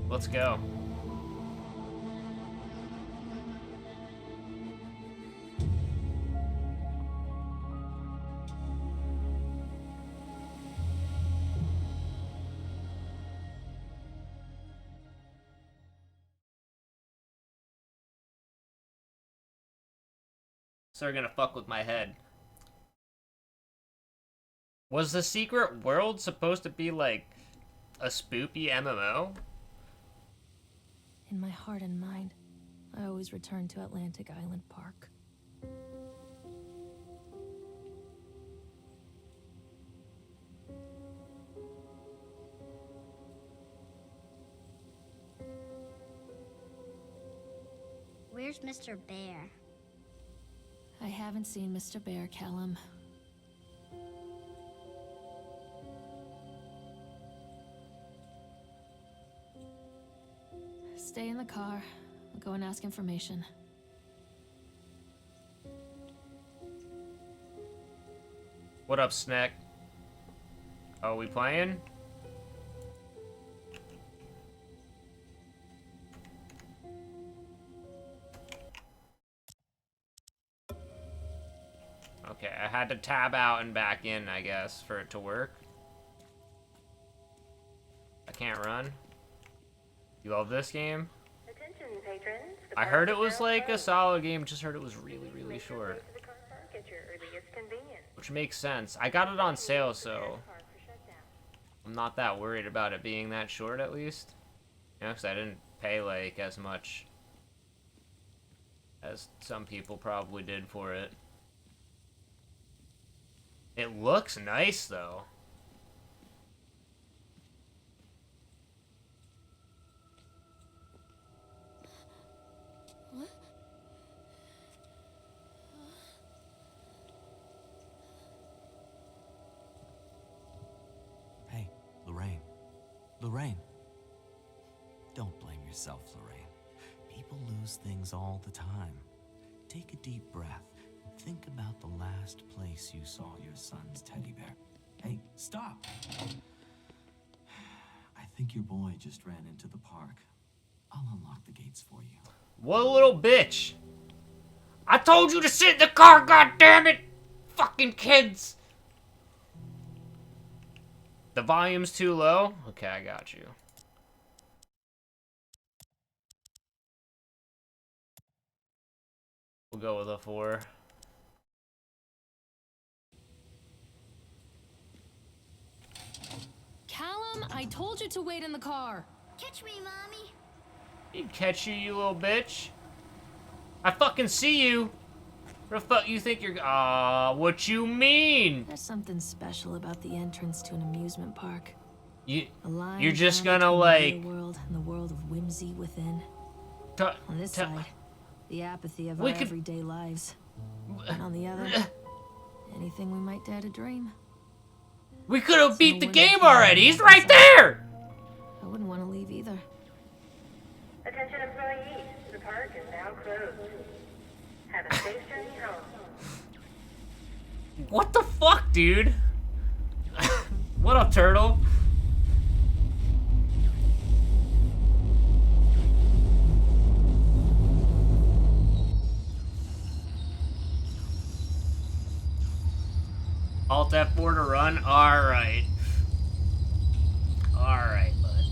Let's go. So they're gonna fuck with my head. Was the secret world supposed to be like a spoopy MMO? In my heart and mind, I always return to Atlantic Island Park. Where's Mr. Bear? I haven't seen Mr. Bear, Callum. Stay in the car. I'll go and ask information. What up, Snack? Oh, we playing? Okay, I had to tab out and back in, I guess, for it to work. I can't run. You love this game? Attention, patrons. I heard it was like a solid game, just heard it was really, really short. Which makes sense. I got it on sale, so I'm not that worried about it being that short, at least. You know, because I didn't pay, like, as much as some people probably did for it. It looks nice, though. What? Hey, Lorraine. Lorraine. Don't blame yourself, Lorraine. People lose things all the time. Take a deep breath. Think about the last place you saw your son's teddy bear. Hey, stop! I think your boy just ran into the park. I'll unlock the gates for you. What a little bitch! I told you to sit in the car, goddammit! Fucking kids! The volume's too low? Okay, I got you. We'll go with a 4. Callum, I told you to wait in the car. Catch me, Mommy. He'd catch you, you little bitch. I fucking see you. Where the fuck you think you're... what you mean? There's something special about the entrance to an amusement park. You're just gonna, between like... the real world and the world of whimsy within. On this side, the apathy of our everyday lives. And on the other, anything we might dare to dream. We could have beat the game already. He's right there. I wouldn't want to leave either. Attention employees, the park is now closed. Have a safe journey home. What the fuck, dude? What up, turtle? Alt F4 to run? Alright. Alright, bud.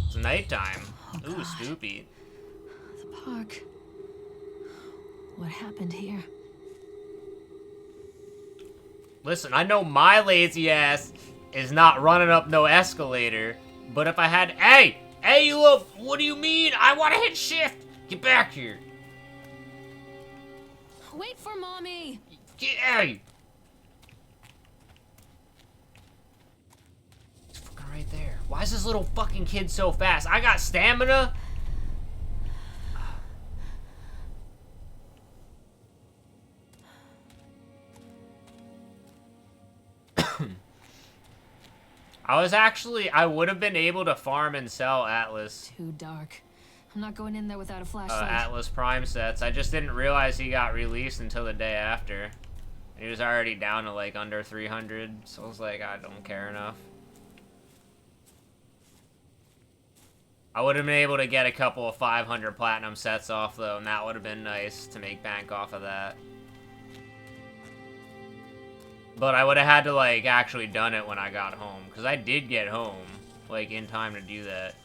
It's nighttime. Oh, Ooh, God. spoopy. The park. What happened here? Listen, I know my lazy ass is not running up no escalator, but if I had... Hey! Hey, you little... What do you mean? I want to hit shift! Get back here! Wait for Mommy! Hey! He's fucking right there. Why is this little fucking kid so fast? I got stamina? I would have been able to farm and sell Atlas. Too dark. I'm not going in there without a flashlight. Atlas Prime sets. I just didn't realize he got released until the day after. He was already down to like under 300, so I was like, I don't care enough. I would have been able to get a couple of 500 platinum sets off though, and that would have been nice to make bank off of that. But I would have had to like actually done it when I got home, because I did get home like in time to do that.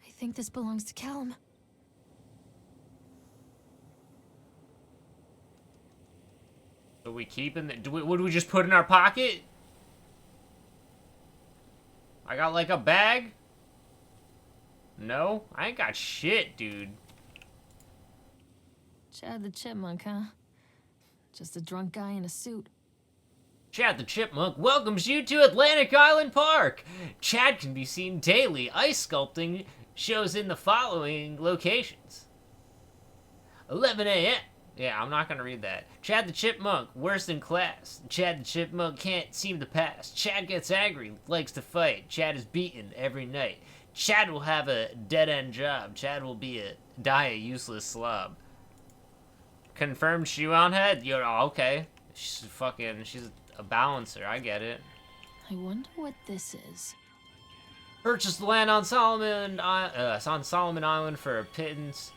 I think this belongs to Callum. So we keep in the... would we just put in our pocket? I got like a bag? No? I ain't got shit, dude. Chad the Chipmunk, huh? Just a drunk guy in a suit. Chad the Chipmunk welcomes you to Atlantic Island Park. Chad can be seen daily ice sculpting shows in the following locations. 11 a.m. Yeah, I'm not gonna read that. Chad the Chipmunk, worst in class. Chad the Chipmunk can't seem to pass. Chad gets angry, likes to fight. Chad is beaten every night. Chad will have a dead-end job. Chad will die a useless slob. Confirmed shoe on head? You're okay. She's a balancer, I get it. I wonder what this is. Purchased the land on Solomon Island for a pittance.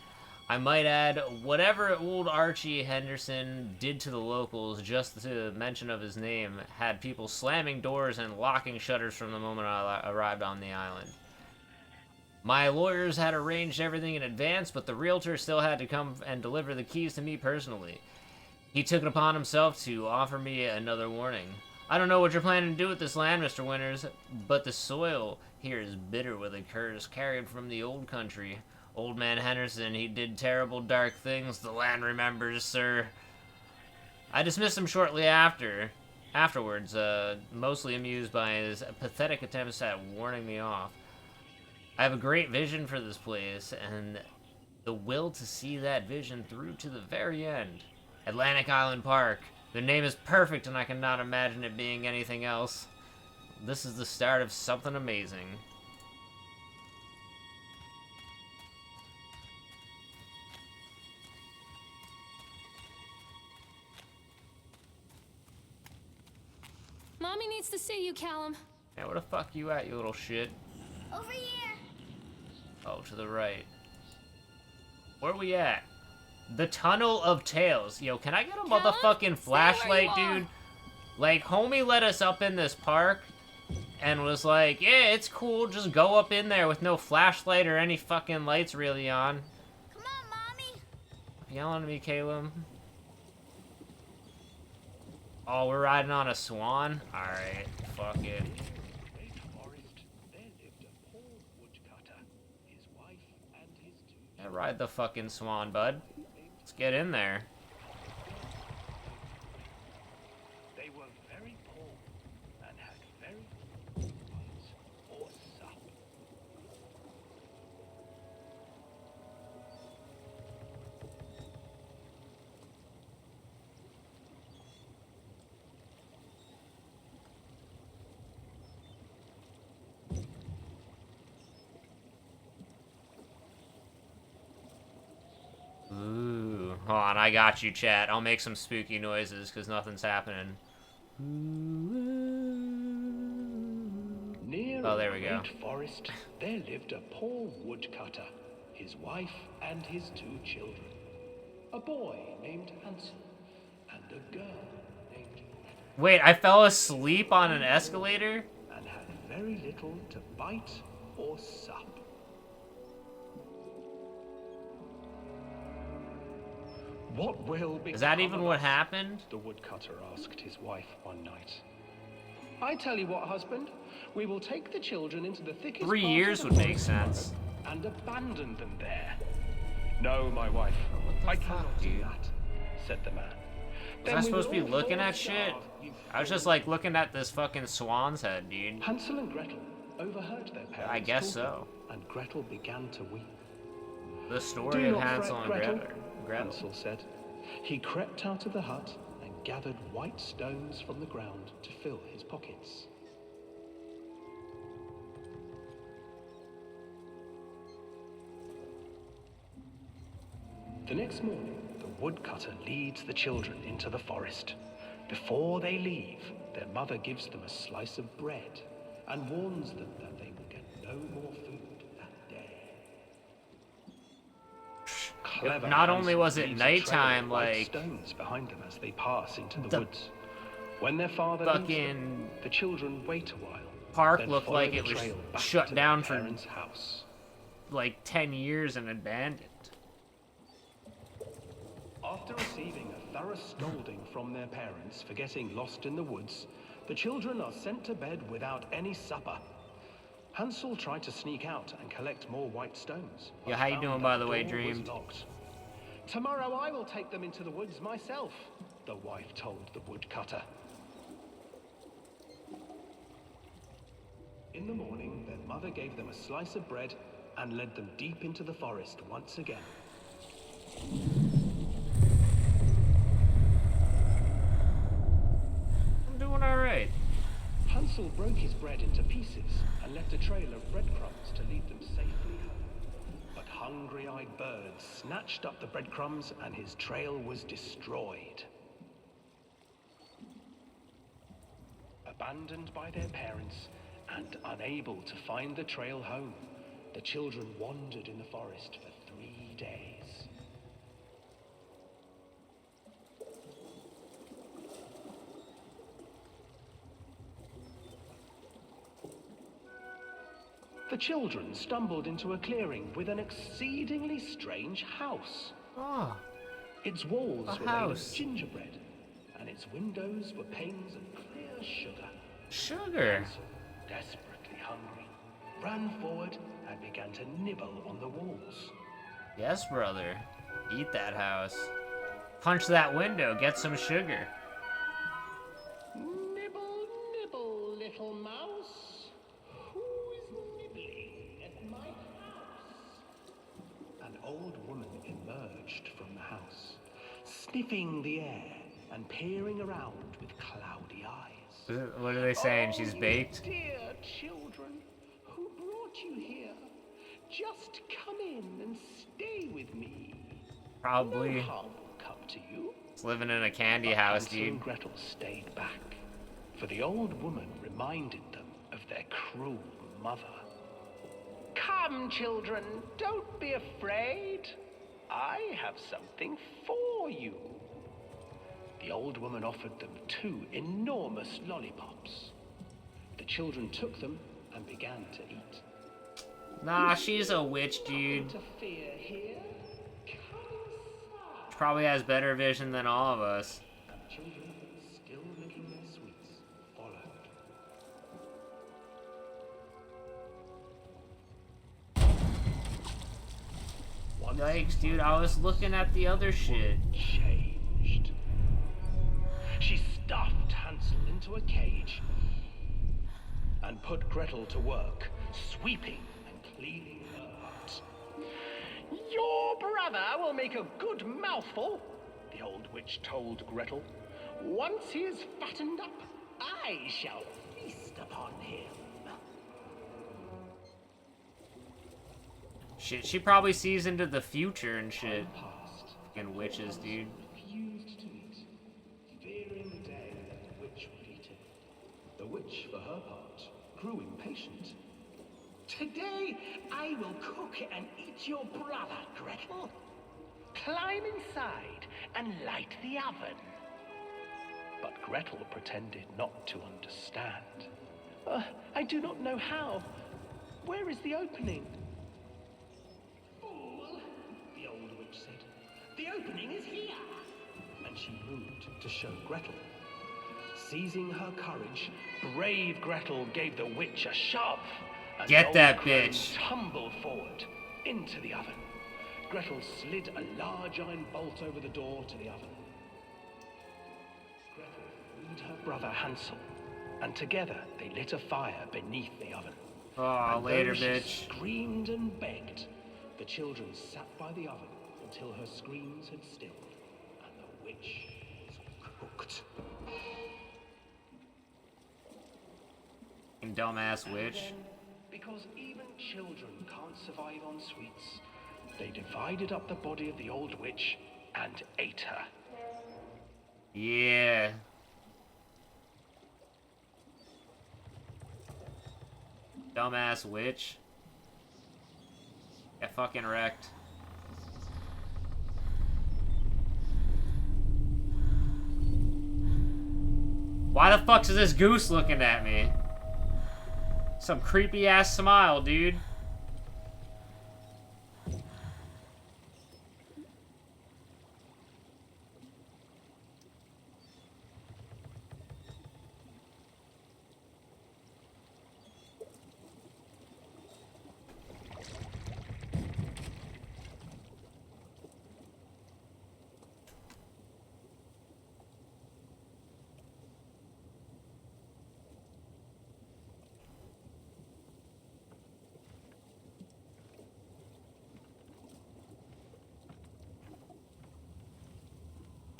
I might add, whatever old Archie Henderson did to the locals, just to mention of his name, had people slamming doors and locking shutters from the moment I arrived on the island. My lawyers had arranged everything in advance, but the realtor still had to come and deliver the keys to me personally. He took it upon himself to offer me another warning. I don't know what you're planning to do with this land, Mr. Winters, but the soil here is bitter with a curse carried from the old country. Old man Henderson, he did terrible dark things, the land remembers, sir. I dismissed him shortly afterwards, mostly amused by his pathetic attempts at warning me off. I have a great vision for this place, and the will to see that vision through to the very end. Atlantic Island Park. The name is perfect, and I cannot imagine it being anything else. This is the start of something amazing. Mommy needs to see you, Callum. Yeah, where the fuck you at, you little shit? Over here. Oh, to the right. Where we at? The Tunnel of Tales. Yo, can I get a motherfucking flashlight, dude? Like, homie let us up in this park and was like, yeah, it's cool, just go up in there with no flashlight or any fucking lights really on. Come on, Mommy. Yelling at me, Caleb. Oh, we're riding on a swan? Alright, fuck it. Yeah, ride the fucking swan, bud. Let's get in there. They were very poor and had very little rights or sup. Ooh. Hold on, I got you, chat. I'll make some spooky noises, because nothing's happening. Near Oh, there we go. a great forest, there lived a poor woodcutter, his wife and his 2 children. A boy named Hansel and a girl named Gretel. Wait, I fell asleep on an escalator? And had very little to bite or sup. What will become Is that even of what us? happened? The woodcutter asked his wife one night. I tell you what, husband, we will take the children into the thickest 3 part of years the would make forest sense. tomorrow and abandon them there. No, my wife, the I fuck, cannot do dude? that, said the man. Was I supposed to be looking at shit? I was just like looking at this fucking swan's head, dude. Hansel and Gretel overheard their parents I guess talking, so. and Gretel began to weep. The story Do of not Hansel fret, and Gretel, Gretel. Hansel said. He crept out of the hut and gathered white stones from the ground to fill his pockets. The next morning, the woodcutter leads the children into the forest. Before they leave, their mother gives them a slice of bread and warns them that they will get no more food that day. Clever Not only Hansel was it leaves a trail of nighttime, white like stones behind them as they pass into the the woods. When their father leaves fucking them, the children wait a while. park then looked follow like the it was trail back shut to down their for parents' house. like 10 years and abandoned. After receiving a thorough scolding from their parents for getting lost in the woods, the children are sent to bed without any supper. Hansel tried to sneak out and collect more white stones. but Yeah, how you found doing, that by the door way, was Dreamed? locked. Tomorrow I will take them into the woods myself, the wife told the woodcutter. In the morning, their mother gave them a slice of bread and led them deep into the forest once again. I'm doing alright. Hansel broke his bread into pieces and left a trail of breadcrumbs to lead them safely home. But hungry-eyed birds snatched up the breadcrumbs and his trail was destroyed. Abandoned by their parents and unable to find the trail home, the children wandered in the forest for 3 days. The children stumbled into a clearing with an exceedingly strange house. Oh, Its walls A were made house. of gingerbread, and its windows were panes of clear sugar. sugar. Hansel, desperately hungry, ran forward and began to nibble on the walls. Yes, brother. Eat that house. Punch that window, get some sugar. Nibble, nibble, little mouse. Who's nibbling at my house? An old woman emerged from the house, sniffing the air and peering around with cloudy eyes. What are they saying? She's Oh, baked? you dear children, who brought you here? Just come in and stay with me. Probably. No harm will come to you. It's living in a candy But house, Hansel dude. and Gretel stayed back, for the old woman reminded them of their cruel mother. Come, children, don't be afraid. I have something for you. The old woman offered them 2 enormous lollipops. The children took them and began to eat. Nah, she's a witch, dude. To fear here. Come inside. Probably has better vision than all of us. And the children, still licking their sweets, followed. Once Yikes, dude, I was looking at the other shit. changed. She stuffed Hansel into a cage and put Gretel to work, sweeping and cleaning her hut. Your brother will make a good mouthful, the old witch told Gretel. Once he is fattened up, I shall feast upon him. Shit, she probably sees into the future and shit. Past. Fucking witches, dude. Refused to eat, fearing the day that the witch would eat him. The witch, for her part, grew impatient. Today I will cook and eat your brother, Gretel. Climb inside and light the oven. But Gretel pretended not to understand. I do not know how. Where is the opening? Fool, the old witch said. The opening is here. And she moved to show Gretel. Seizing her courage, brave Gretel gave the witch a shove. And Get the that old crone bitch. tumbled forward into the oven. Gretel slid a large iron bolt over the door to the oven. Gretel freed her brother Hansel, and together they lit a fire beneath the oven. Oh, And later, though she bitch. screamed and begged, the children sat by the oven until her screams had stilled, and the witch was cooked. Dumbass witch. Because even children can't survive on sweets, they divided up the body of the old witch and ate her. Yeah. Dumbass witch. Get fucking wrecked. Why the fuck is this goose looking at me? Some creepy ass smile, dude.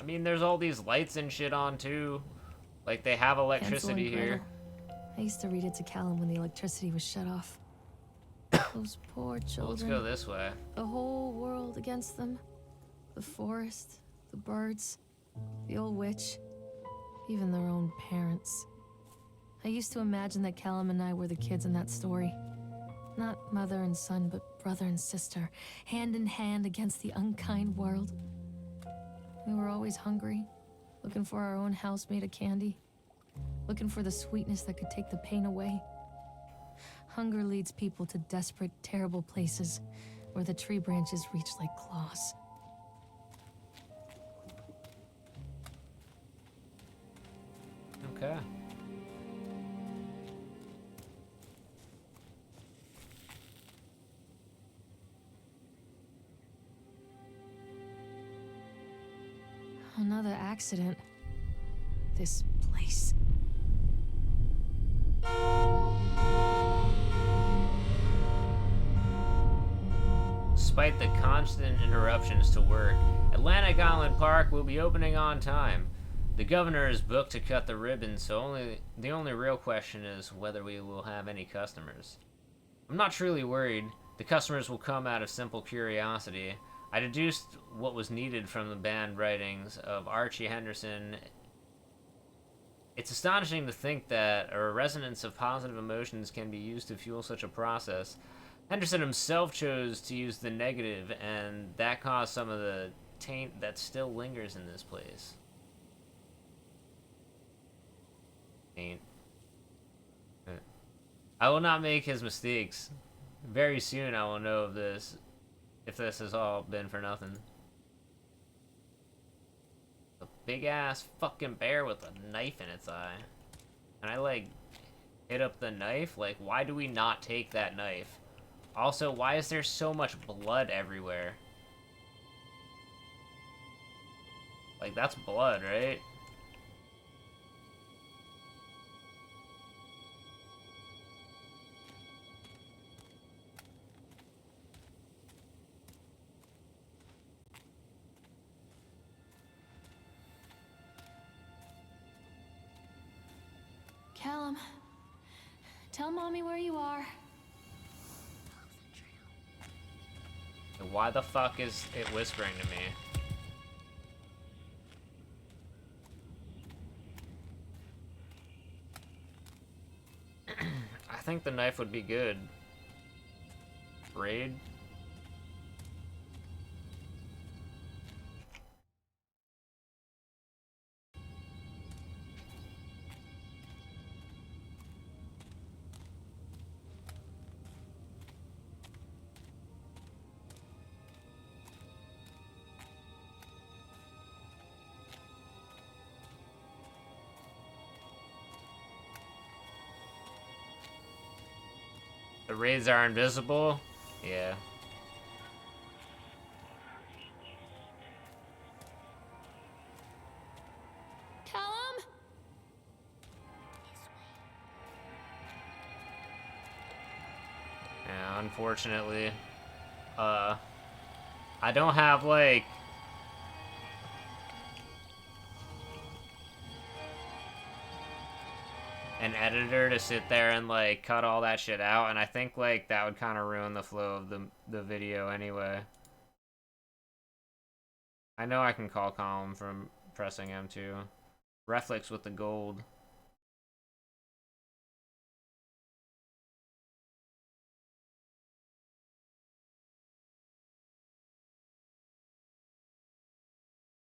I mean, there's all these lights and shit on, too. Like, they have electricity here. I used to read it to Callum when the electricity was shut off. Those poor children. Well, let's go this way. The whole world against them. The forest, the birds, the old witch, even their own parents. I used to imagine that Callum and I were the kids in that story. Not mother and son, but brother and sister, hand in hand against the unkind world. We were always hungry, looking for our own house made of candy, looking for the sweetness that could take the pain away. Hunger leads people to desperate, terrible places where the tree branches reach like claws. Okay. Another accident. This place. Despite the constant interruptions to work, Atlantic Island Park will be opening on time. The governor is booked to cut the ribbon, so the only real question is whether we will have any customers. I'm not truly worried. The customers will come out of simple curiosity. I deduced what was needed from the banned writings of Archie Henderson. It's astonishing to think that a resonance of positive emotions can be used to fuel such a process. Henderson himself chose to use the negative, and that caused some of the taint that still lingers in this place. Taint. I will not make his mistakes. Very soon I will know of this, if this has all been for nothing. A big ass fucking bear with a knife in its eye. And I like hit up the knife? Like, why do we not take that knife? Also, why is there so much blood everywhere? Like, that's blood, right? Callum, tell Mommy where you are. Why the fuck is it whispering to me? I think the knife would be good. Raid? The raids are invisible? Yeah. Callum? Yeah, unfortunately. I don't have, like... an editor to sit there and, like, cut all that shit out, and I think, like, that would kind of ruin the flow of the video anyway. I know I can call column from pressing M2. Reflex with the gold.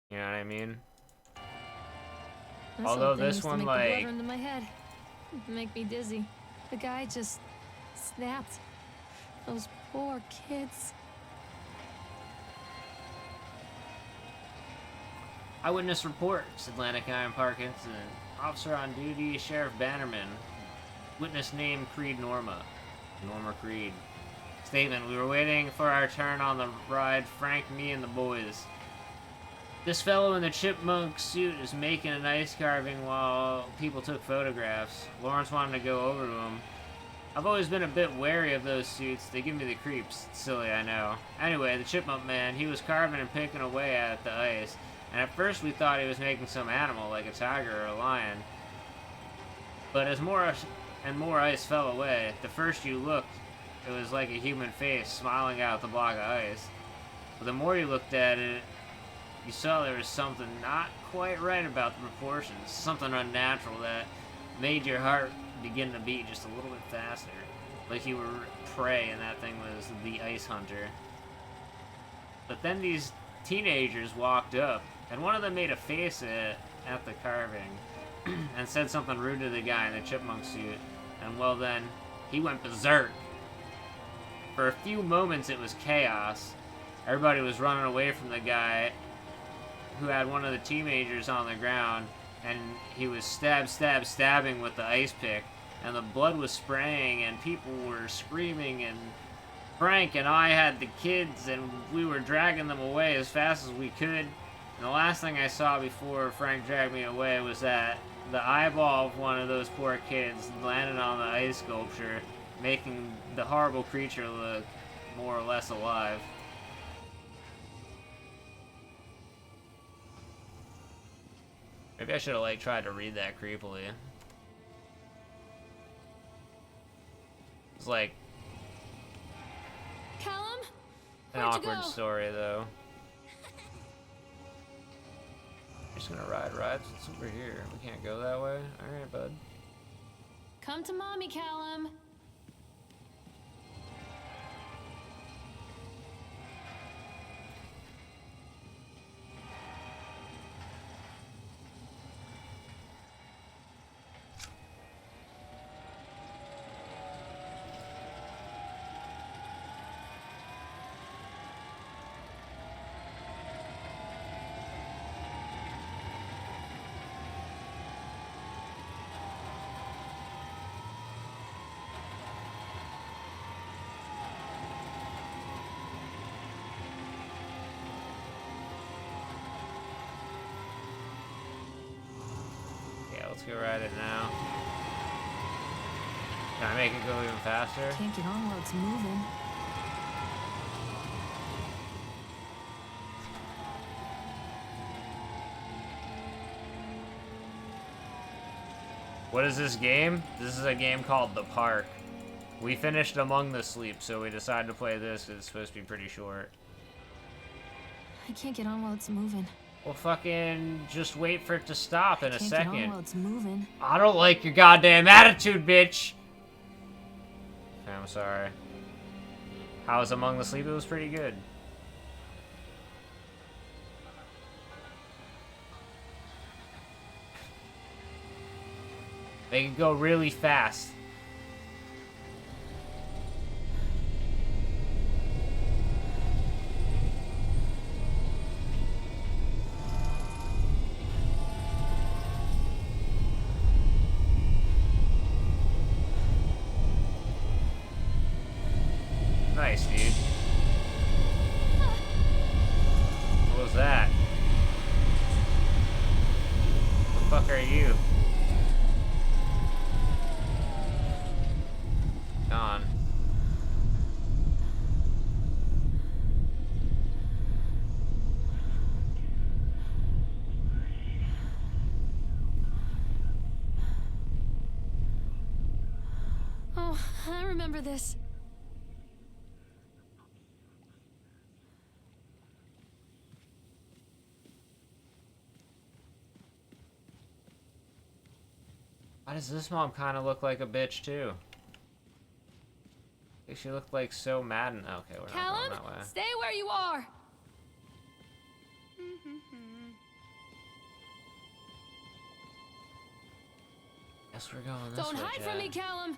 You know what I mean? This Although old thing this used to one, make the like, blood run to my head. It'd make me dizzy. The guy just snapped. Those poor kids. Eyewitness report, Atlantic Iron Park incident. Officer on duty, Sheriff Bannerman. Witness name Creed Norma. Norma Creed. Statement, we were waiting for our turn on the ride, Frank, me, and the boys. This fellow in the chipmunk suit is making an ice carving while people took photographs. Lawrence wanted to go over to him. I've always been a bit wary of those suits. They give me the creeps. It's silly, I know. Anyway, the chipmunk man, he was carving and picking away at the ice. And at first we thought he was making some animal, like a tiger or a lion. But as more and more ice fell away, the first you looked, it was like a human face smiling out the block of ice. But the more you looked at it, you saw there was something not quite right about the proportions. Something unnatural that made your heart begin to beat just a little bit faster. Like you were prey and that thing was the ice hunter. But then these teenagers walked up, and one of them made a face at the carving and said something rude to the guy in the chipmunk suit. And well then, he went berserk. For a few moments it was chaos. Everybody was running away from the guy who had one of the teenagers on the ground, and he was stabbing with the ice pick, and the blood was spraying, and people were screaming, and Frank and I had the kids, and we were dragging them away as fast as we could. And the last thing I saw before Frank dragged me away was that the eyeball of one of those poor kids landed on the ice sculpture, making the horrible creature look more or less alive. Maybe I should have, like, tried to read that creepily. It's like Callum? an Where'd you awkward go? story, though. I'm just gonna ride rides. It's over here. We can't go that way. Alright, bud. Come to mommy, Callum. Yeah, let's go ride it now. Can I make it go even faster? Can't get on while it's moving. What is this game? This is a game called The Park. We finished Among the Sleep, so we decided to play this because it's supposed to be pretty short. I can't get on while it's moving. Well, fucking just wait for it to stop in a Can't get on second. while it's moving. I don't like your goddamn attitude, bitch! Okay, I'm sorry. How was Among the Sleep? It was pretty good. They can go really fast. Nice, dude. What was that? What the fuck are you? Gone. Oh, I remember this. Why does this mom kind of look like a bitch too? I think she looked like so mad and okay, we're not Callum, going that way. stay where you are. Guess we're going this Don't way, hide from me, Chad. Callum.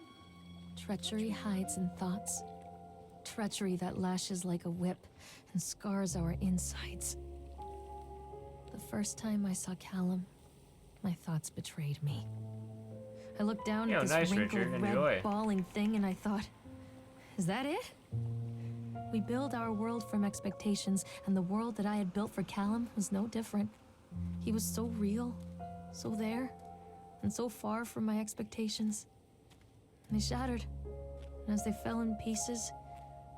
Treachery hides in thoughts. Treachery that lashes like a whip and scars our insides. The first time I saw Callum, my thoughts betrayed me. I looked down Yo, at this nice, wrinkled Richard. red Enjoy. bawling thing and I thought, is that it? We build our world from expectations, and the world that I had built for Callum was no different. He was so real, so there, and so far from my expectations. They shattered, and as they fell in pieces,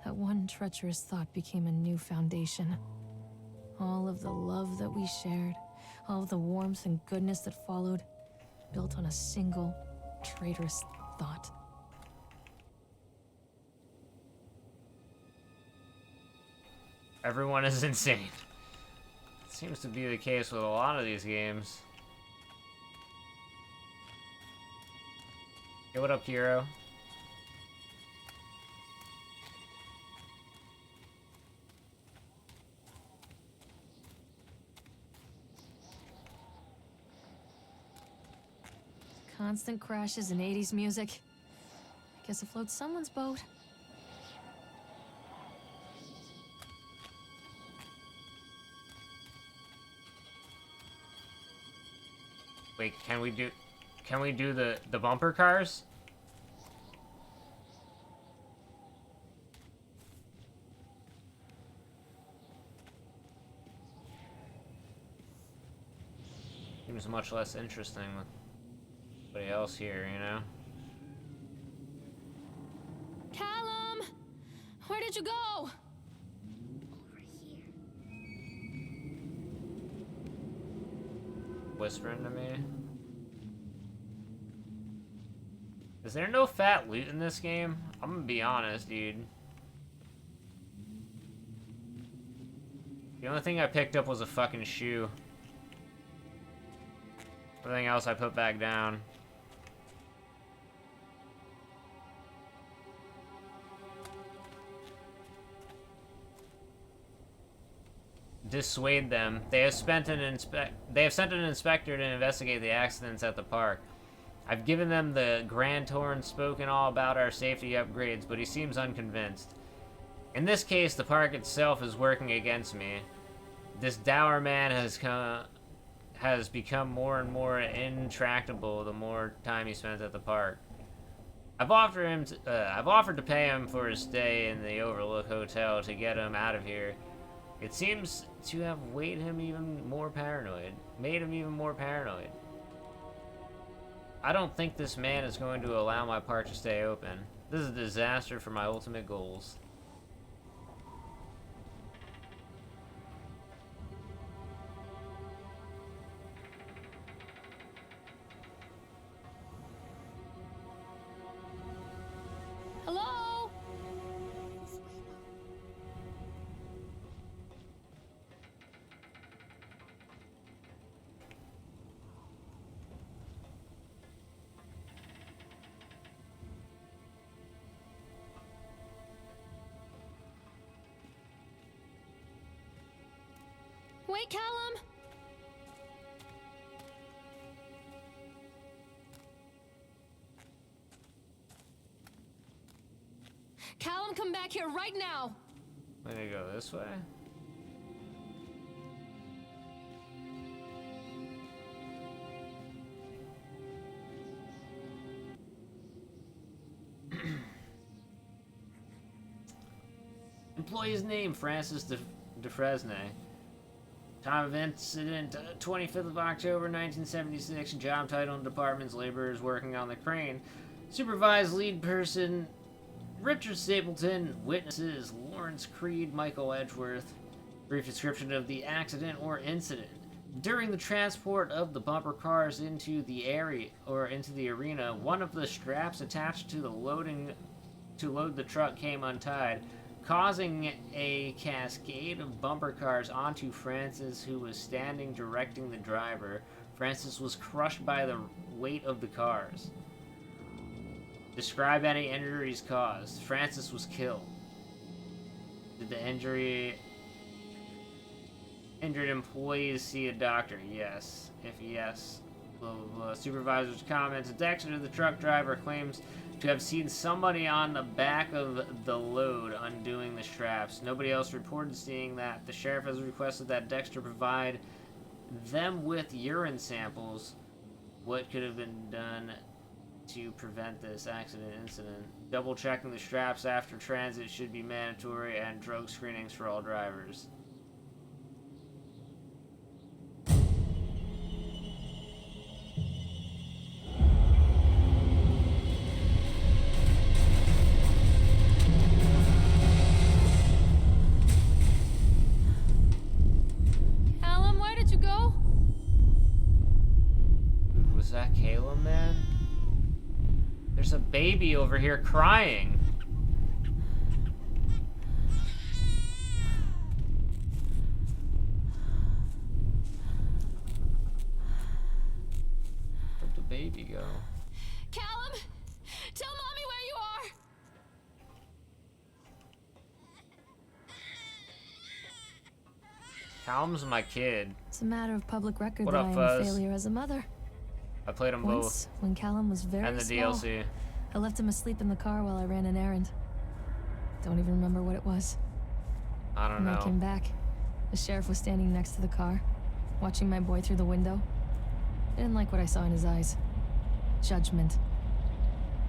that one treacherous thought became a new foundation. All of the love that we shared, all of the warmth and goodness that followed, built on a single, traitorous thought. Everyone is insane. Seems to be the case with a lot of these games. Hey, what up, Hero? Constant crashes and 80s music. I guess it floats someone's boat. Wait, can we do the bumper cars? Seems much less interesting with anybody else here, you know? Callum! Where did you go? Over here. Whispering to me. Is there no fat loot in this game? I'm gonna be honest, dude. The only thing I picked up was a fucking shoe. Everything else I put back down. Dissuade them. They have sent an inspector to investigate the accidents at the park. I've given them the Grand Tour and spoken all about our safety upgrades, but he seems unconvinced. In this case, the park itself is working against me. This dour man has become more and more intractable the more time he spends at the park. I've offered to pay him for his stay in the Overlook Hotel to get him out of here. It seems to have made him even more paranoid. I don't think this man is going to allow my park to stay open. This is a disaster for my ultimate goals. Hello? This way, Mom. Wait, Callum! Callum, come back here right now! I'm gonna go this way. Employee's name, Francis DeFresne. Time of incident, 25th of October, 1976. Job title and departments, laborers working on the crane. Supervised lead person, Richard Stapleton. Witnesses, Lawrence Creed, Michael Edgeworth. Brief description of the accident or incident. During the transport of the bumper cars into the arena, one of the straps attached to load the truck came untied, causing a cascade of bumper cars onto Francis, who was standing directing the driver. Francis was crushed by the weight of the cars. Describe any injuries caused. Francis was killed. Did the injured employees see a doctor? Yes. If yes, blah, blah, blah. Supervisor's comments. Dexter, the truck driver, claims to have seen somebody on the back of the load undoing the straps. Nobody else reported seeing that. The sheriff has requested that Dexter provide them with urine samples. What could have been done to prevent this incident? Double checking the straps after transit should be mandatory, and drug screenings for all drivers. Callum, where did you go? Was that Caleb, man? There's a baby over here crying. Where'd the baby go? Callum, tell mommy where you are. Callum's my kid. It's a matter of public record What that up, I am Fuzz? a failure as a mother. I played them Once, both. when Callum was very And the small, DLC. I left him asleep in the car while I ran an errand. Don't even remember what it was. I don't When I came know. back, the sheriff was standing next to the car, watching my boy through the window. I didn't like what I saw in his eyes. Judgment.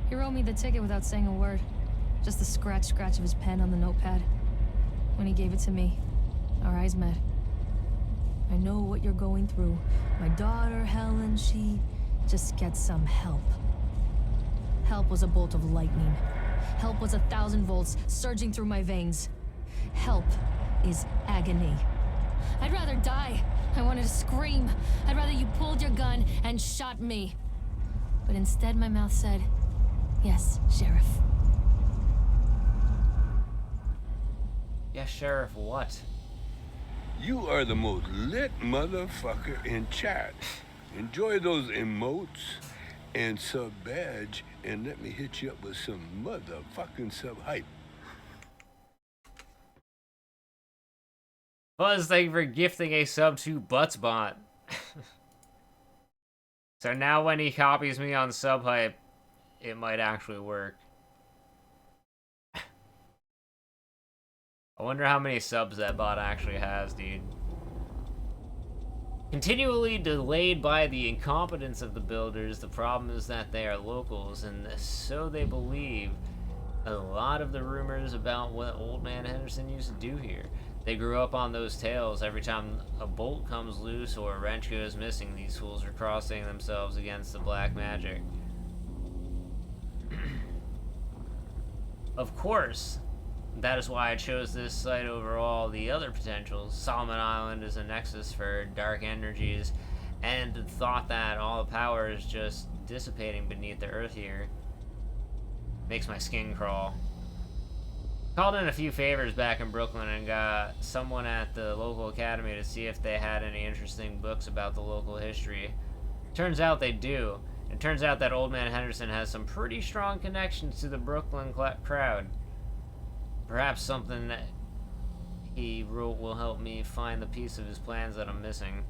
He wrote me the ticket without saying a word. Just the scratch of his pen on the notepad. When he gave it to me, our eyes met. I know what you're going through. My daughter, Helen, she just gets some help. Help was a bolt of lightning. Help was 1,000 volts surging through my veins. Help is agony. I'd rather die. I wanted to scream. I'd rather you pulled your gun and shot me. But instead my mouth said, yes, Sheriff. Yeah, Sheriff, what? You are the most lit motherfucker in chat. Enjoy those emotes and sub badge, and let me hit you up with some motherfucking sub hype. Buzz, thank you for gifting a sub to Buttsbot. So now when he copies me on Subhype, it might actually work. I wonder how many subs that bot actually has, dude. Continually delayed by the incompetence of the builders, the problem is that they are locals, and so they believe a lot of the rumors about what Old Man Henderson used to do here. They grew up on those tales. Every time a bolt comes loose or a wrench goes missing, these fools are crossing themselves against the black magic. Of course, that is why I chose this site over all the other potentials. Solomon Island is a nexus for dark energies, and the thought that all the power is just dissipating beneath the earth here makes my skin crawl. Called in a few favors back in Brooklyn and got someone at the local academy to see if they had any interesting books about the local history. Turns out they do. It turns out that Old Man Henderson has some pretty strong connections to the Brooklyn crowd. Perhaps something that he wrote will help me find the piece of his plans that I'm missing.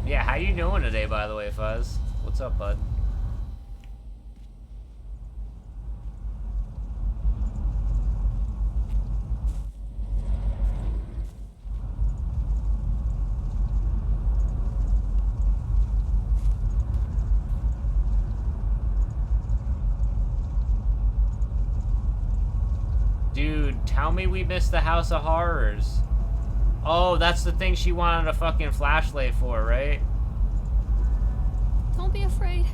Yeah, how you doing today, by the way, Fuzz? What's up, bud? Dude, tell me we missed the House of Horrors. Oh, that's the thing she wanted a fucking flashlight for, right? Don't be afraid.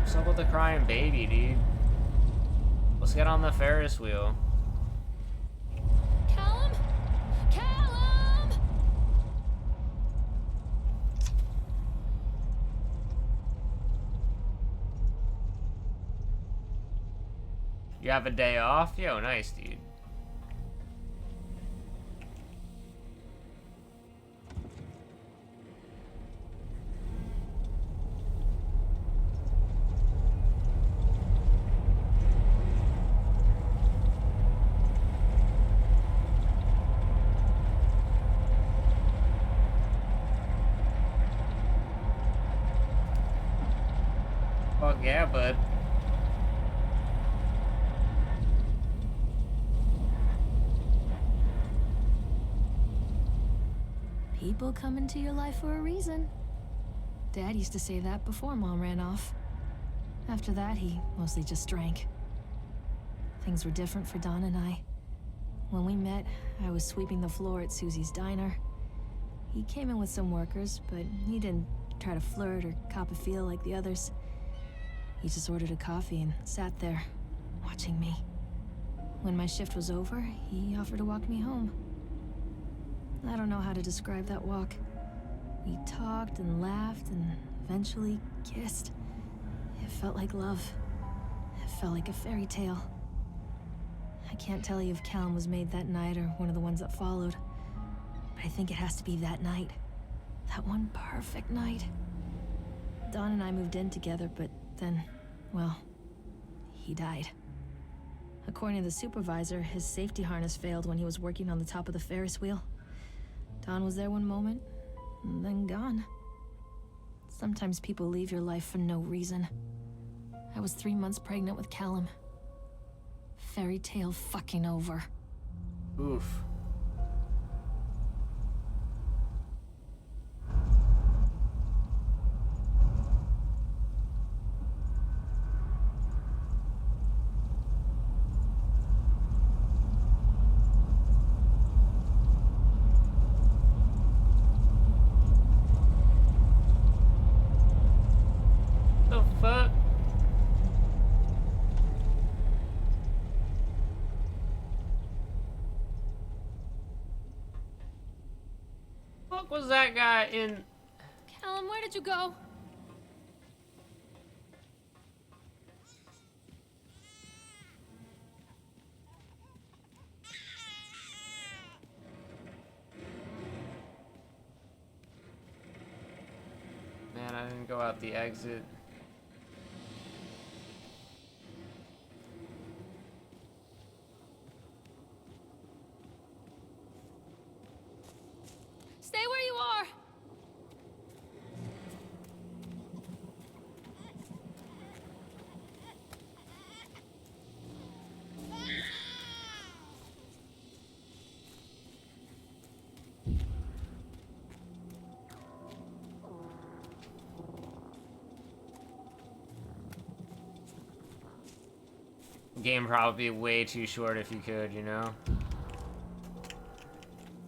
What's up with the crying baby, dude? Let's get on the Ferris wheel. Callum? Callum! You have a day off? Yo, nice, dude. Fuck yeah, bud. People come into your life for a reason. Dad used to say that before Mom ran off. After that, he mostly just drank. Things were different for Don and I. When we met, I was sweeping the floor at Susie's diner. He came in with some workers, but he didn't try to flirt or cop a feel like the others. He just ordered a coffee and sat there, watching me. When my shift was over, he offered to walk me home. I don't know how to describe that walk. We talked and laughed and eventually kissed. It felt like love. It felt like a fairy tale. I can't tell you if Callum was made that night or one of the ones that followed, but I think it has to be that night. That one perfect night. Dawn and I moved in together, but then, well, he died. According to the supervisor, his safety harness failed when he was working on the top of the Ferris wheel. Dawn was there one moment, and then gone. Sometimes people leave your life for no reason. I was 3 months pregnant with Callum. Fairy tale fucking over. Oof. The fuck? Fuck was that guy in? Callum, where did you go? Man, I didn't go out the exit. Stay where you are! Game probably be way too short if you could, you know?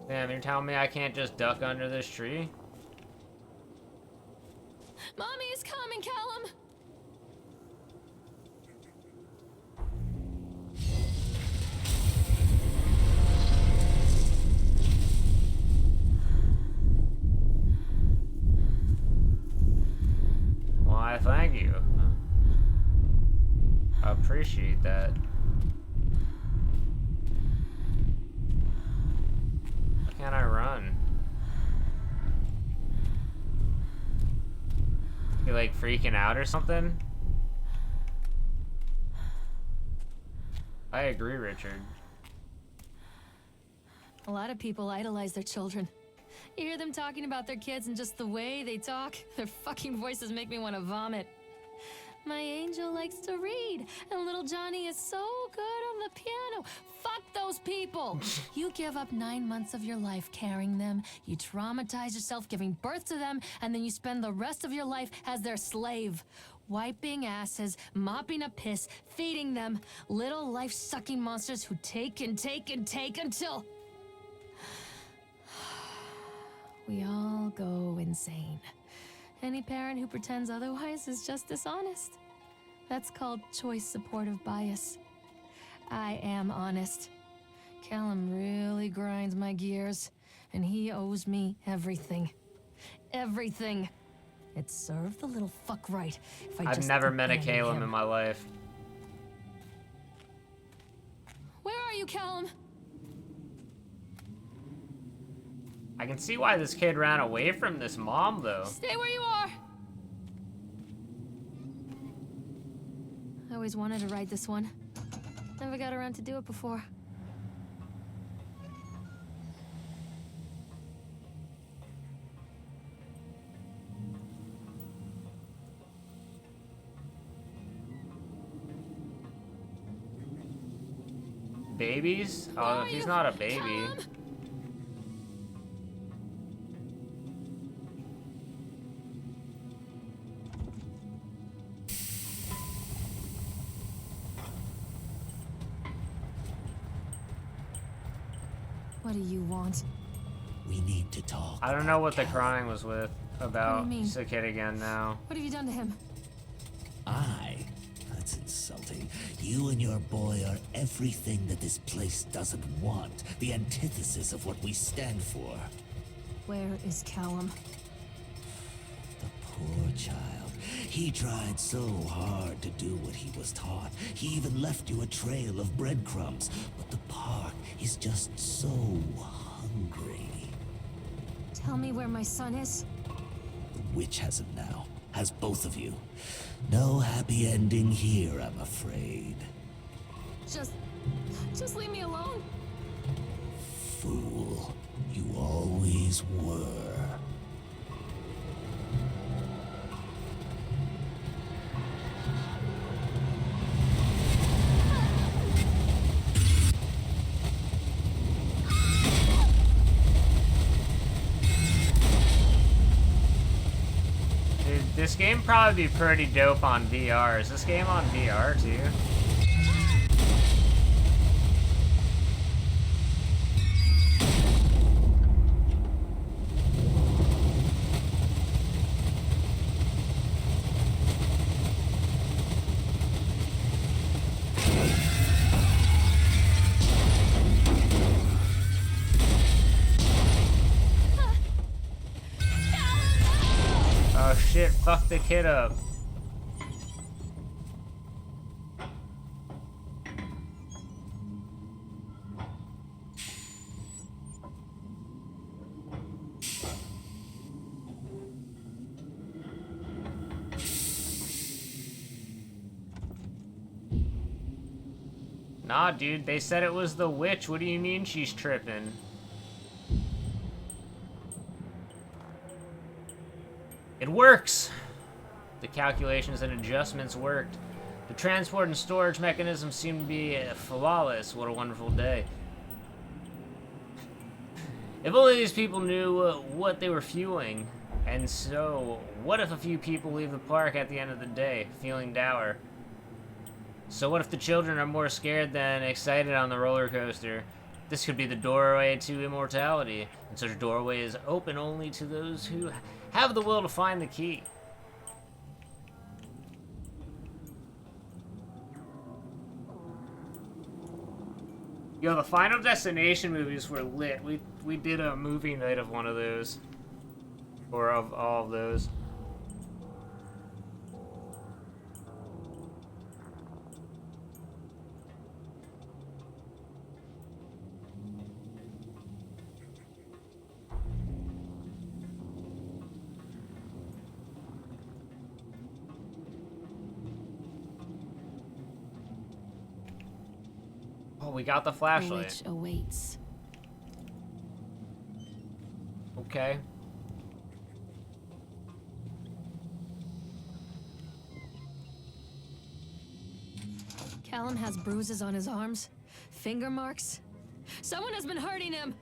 Damn, you're telling me I can't just duck under this tree? Mommy is coming, Callum! Why, thank you. I appreciate that. Why can't I run? You like freaking out or something? I agree, Richard. A lot of people idolize their children. You hear them talking about their kids and just the way they talk, their fucking voices make me want to vomit. My angel likes to read, and little Johnny is so good on the piano. Fuck those people! You give up 9 months of your life carrying them, you traumatize yourself giving birth to them, and then you spend the rest of your life as their slave. Wiping asses, mopping up piss, feeding them. Little life-sucking monsters who take and take and take until... we all go insane. Any parent who pretends otherwise is just dishonest. That's called choice supportive bias. I am honest. Callum really grinds my gears, and he owes me everything. Everything. It served the little fuck right if I I've just never met a abandoned Caleb him. in my life. you, Callum? I can see why this kid ran away from this mom, though. Stay where you are. I always wanted to ride this one. Never got around to do it before. Babies? Where Oh, are he's you, not a baby. Callum? What do you want? We need to talk. I don't know what the crying was with about. mean? He's a kid again now. What have you done to him? That's insulting. You and your boy are everything that this place doesn't want. The antithesis of what we stand for. Where is Callum? The poor child. He tried so hard to do what he was taught. He even left you a trail of breadcrumbs. But the park is just so hungry. Tell me where my son is. The witch has him now. Has both of you. No happy ending here, I'm afraid. Just leave me alone. Fool. You always were. Dude, this game probably be pretty dope on VR. Is this game on VR too? Oh shit, fuck the kid up. Nah, dude, they said it was the witch. What do you mean she's tripping? It works! The calculations and adjustments worked. The transport and storage mechanism seemed to be flawless. What a wonderful day. If only these people knew what they were fueling. And so, what if a few people leave the park at the end of the day, feeling dour? So what if the children are more scared than excited on the roller coaster? This could be the doorway to immortality, and such a doorway is open only to those who have the will to find the key. Yo, the Final Destination movies were lit. We did a movie night of one of those. Or of all of those. Oh, we got the The flashlight. witch awaits. Okay. Callum has bruises on his arms, finger marks. Someone has been hurting him.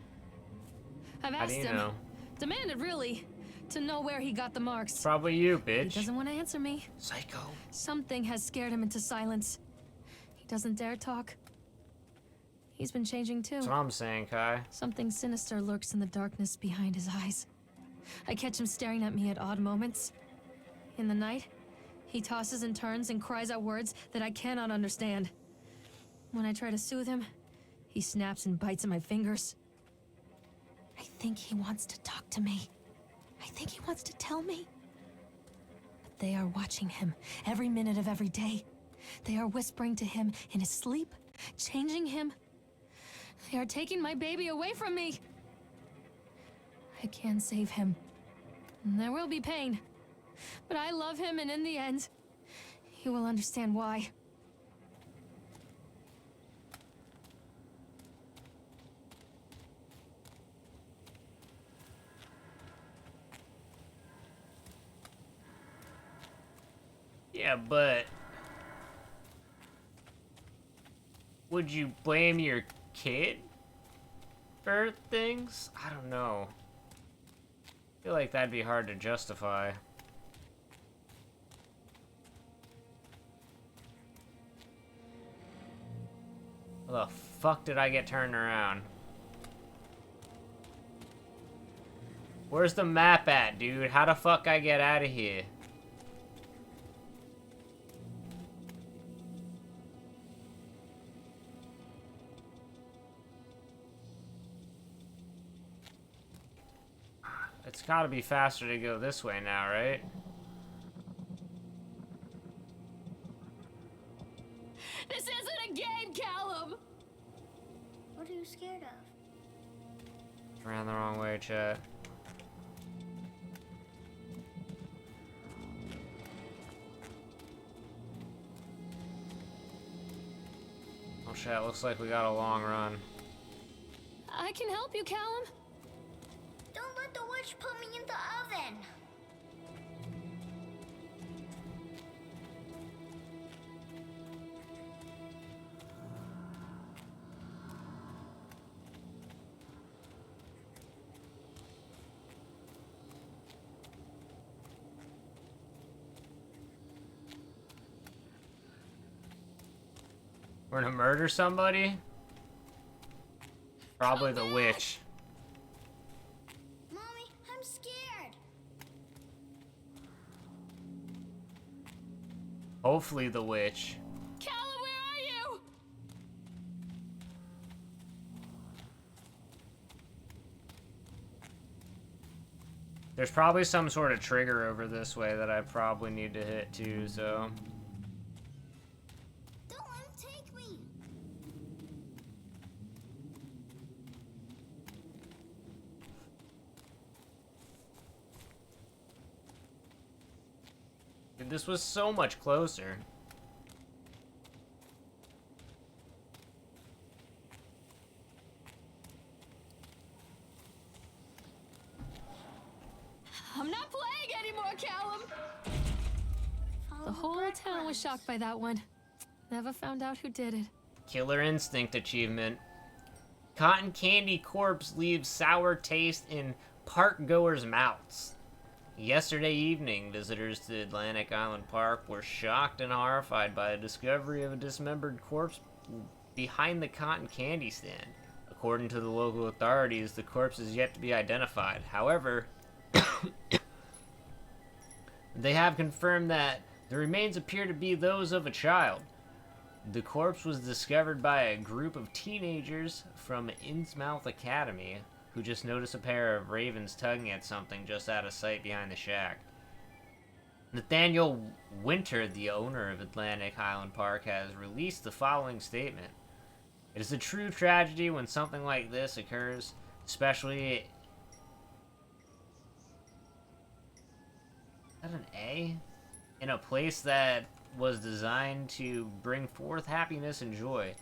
I've How asked do you him, know? demanded really, to know where he got the marks. Probably you, He bitch. doesn't want to answer me. Psycho. Something has scared him into silence. He doesn't dare talk. He's been changing too. That's what I'm saying, Kai. Something sinister lurks in the darkness behind his eyes. I catch him staring at me at odd moments. In the night, he tosses and turns and cries out words that I cannot understand. When I try to soothe him, he snaps and bites at my fingers. I think he wants to talk to me. I think he wants to tell me. But they are watching him every minute of every day. They are whispering to him in his sleep, changing him. They are taking my baby away from me. I can save him. There will be pain. But I love him, and in the end, you will understand why. Yeah, but would you blame your kid for things? I don't know. I feel like that'd be hard to justify. How the fuck did I get turned around? Where's the map at, dude? How the fuck I get out of here? It's gotta be faster to go this way now, right? This isn't a game, Callum! What are you scared of? Ran the wrong way, chat. Oh shit, looks like we got a long run. I can help you, Callum. Don't let the witch put me in the oven. We're gonna murder somebody? Probably the witch. Mommy, I'm scared. Hopefully the witch. Callum, where are you? There's probably some sort of trigger over this way that I probably need to hit too, so... Don't let him take me. Dude, this was so much closer. I'm not playing anymore, Callum. Follow The whole town was breadcrumbs. shocked by that one. Never found out who did it. Killer Instinct achievement. Cotton candy corpse leaves sour taste in park goers' mouths. Yesterday evening, visitors to Atlantic Island Park were shocked and horrified by the discovery of a dismembered corpse behind the cotton candy stand. According to the local authorities, the corpse is yet to be identified. However, they have confirmed that the remains appear to be those of a child. The corpse was discovered by a group of teenagers from Innsmouth Academy who just noticed a pair of ravens tugging at something just out of sight behind the shack. Nathaniel Winter, the owner of Atlantic Highland Park, has released the following statement. It is a true tragedy when something like this occurs, especially... Is that an A? In a place that was designed to bring forth happiness and joy.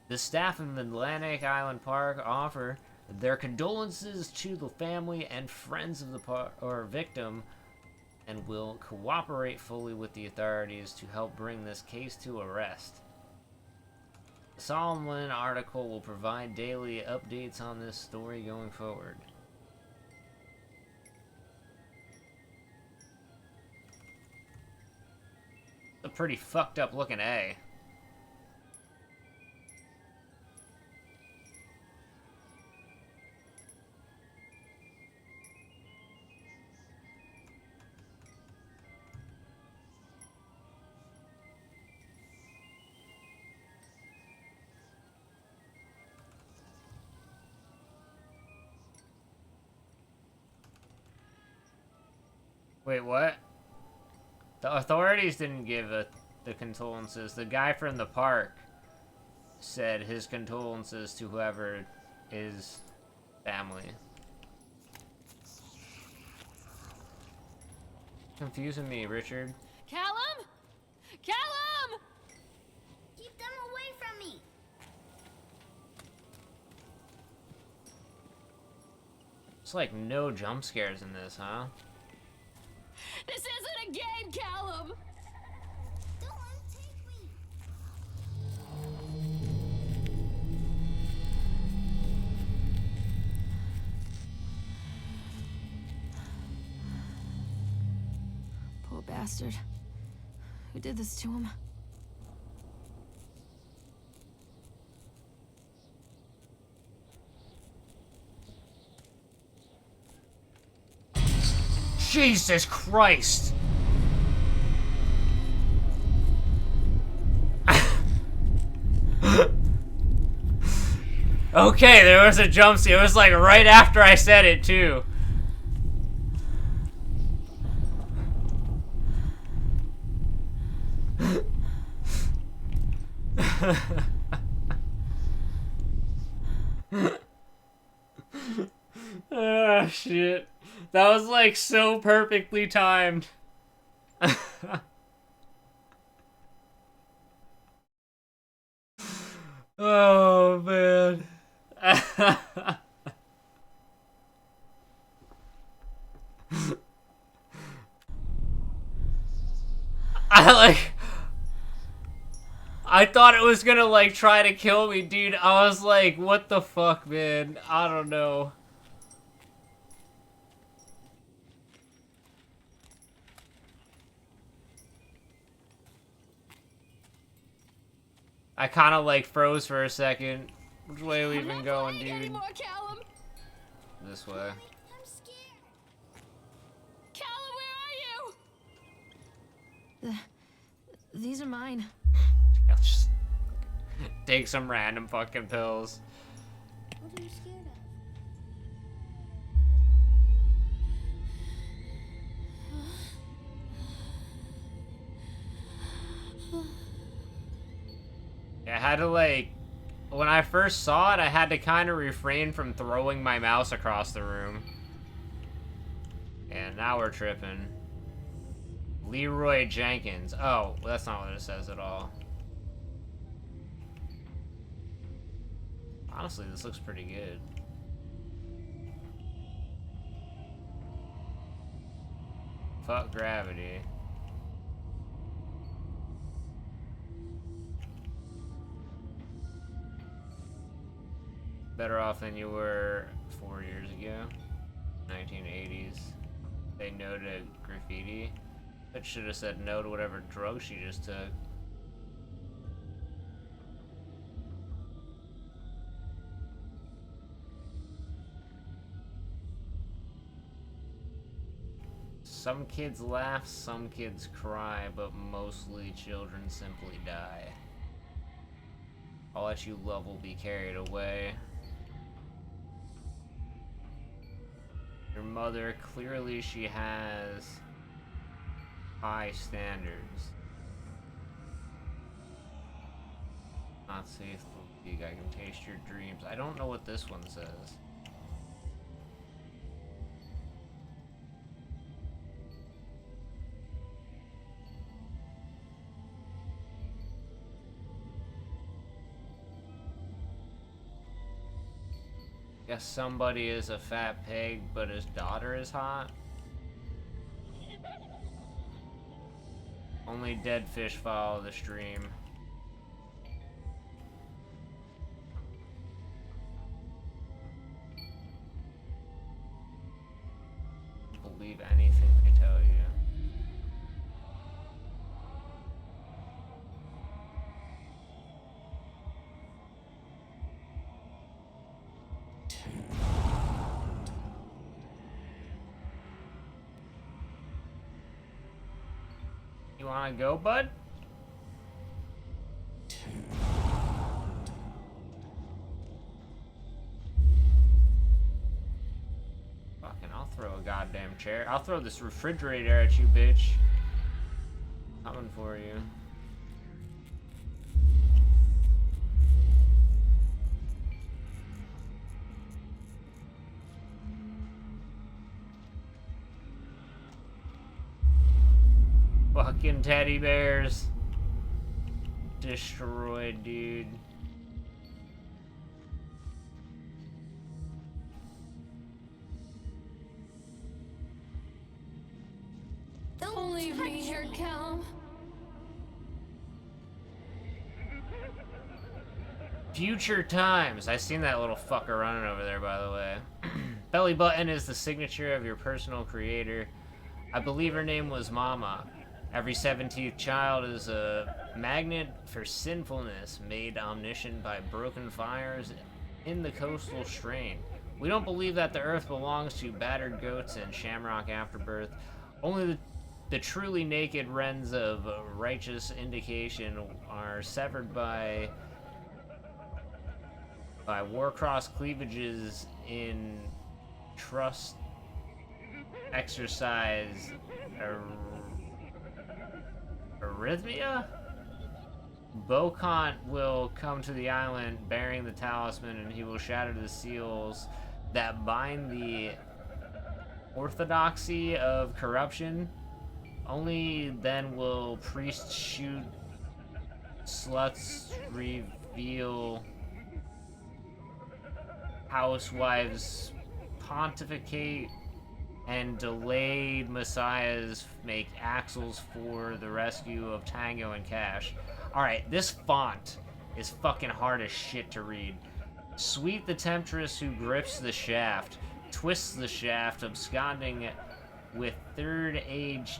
The staff of Atlantic Island Park offer their condolences to the family and friends of the victim and will cooperate fully with the authorities to help bring this case to a rest. The Solomon article will provide daily updates on this story going forward. A pretty fucked up looking A. Wait, what? The authorities didn't give the condolences. The guy from the park said his condolences to whoever is family. Confusing me, Richard. Callum? Callum! Keep them away from me. It's like no jump scares in this, huh? This isn't a game, Callum! Don't let him take me. Poor bastard. Who did this to him? Jesus Christ! Okay, there was a jump scare. It was like right after I said it, too. Ah, shit. That was like so perfectly timed. Oh, man. I thought it was gonna like try to kill me, dude. I was like, what the fuck, man? I don't know. I kind of like froze for a second. Which way we been going, dude? Anymore, Callum. This way. I'm scared. Callum, where are you? These are mine. I'll just take some random fucking pills. What are you scared of? I had to like, when I first saw it, I had to kind of refrain from throwing my mouse across the room. And now we're tripping. Leroy Jenkins. Oh, well, that's not what it says at all. Honestly, this looks pretty good. Fuck gravity. Better off than you were 4 years ago. 1980s. Say no to graffiti. It should have said no to whatever drug she just took. Some kids laugh, some kids cry, but mostly children simply die. All that you love will be carried away. Your mother, clearly she has high standards. Not safe to speak. I can taste your dreams. I don't know what this one says. Guess somebody is a fat pig, but his daughter is hot. Only dead fish follow the stream. Believe anything they tell you. You wanna go, bud? Fucking, I'll throw a goddamn chair. I'll throw this refrigerator at you, bitch. Coming for you. fucking teddy bears. Destroyed, dude. Don't leave me here, Callum. Future times. I seen that little fucker running over there, by the way. Belly button is the signature of your personal creator. I believe her name was Mama. Every 17th child is a magnet for sinfulness, made omniscient by broken fires in the coastal strain. We don't believe that the earth belongs to battered goats and shamrock afterbirth. Only the truly naked wrens of righteous indication are severed by war-cross cleavages in trust exercise arrhythmia? Bocant will come to the island bearing the talisman, and he will shatter the seals that bind the orthodoxy of corruption. Only then will priests shoot, sluts reveal, housewives pontificate, and delayed messiahs make axles for the rescue of Tango and Cash. Alright, this font is fucking hard as shit to read. Sweet the temptress who grips the shaft, twists the shaft, absconding with third age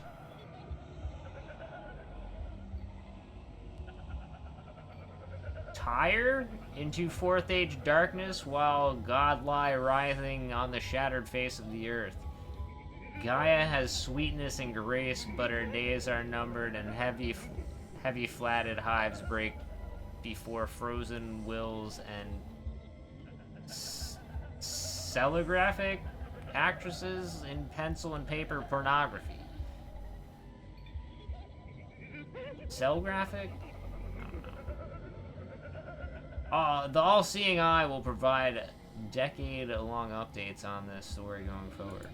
tire into fourth age darkness, while God lie writhing on the shattered face of the earth. Gaia has sweetness and grace, but her days are numbered, and heavy flatted hives break before frozen wills and celographic actresses in pencil and paper pornography. Cellgraphic? The all-seeing eye will provide decade-long updates on this story going forward.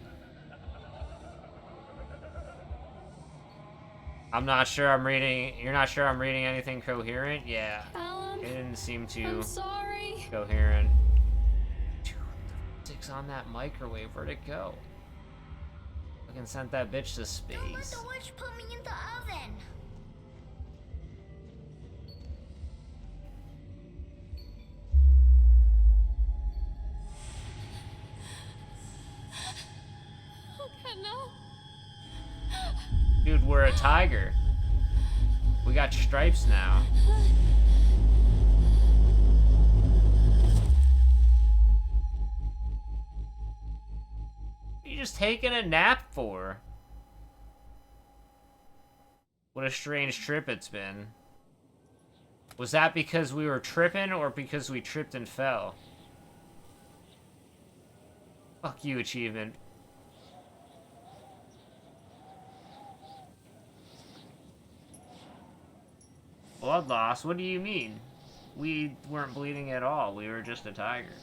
I'm not sure I'm reading... You're not sure I'm reading anything coherent? Yeah. Callum, It didn't seem too I'm sorry. coherent. Dude, the sticks on that microwave. Where'd it go? Fucking sent that bitch to space. Don't let the witch put me in the oven. Okay, no. Dude, we're a tiger. We got stripes now. You just taking a nap for? What a strange trip it's been. Was that because we were tripping or because we tripped and fell? Fuck you, achievement. Blood loss? What do you mean? We weren't bleeding at all. We were just a tiger.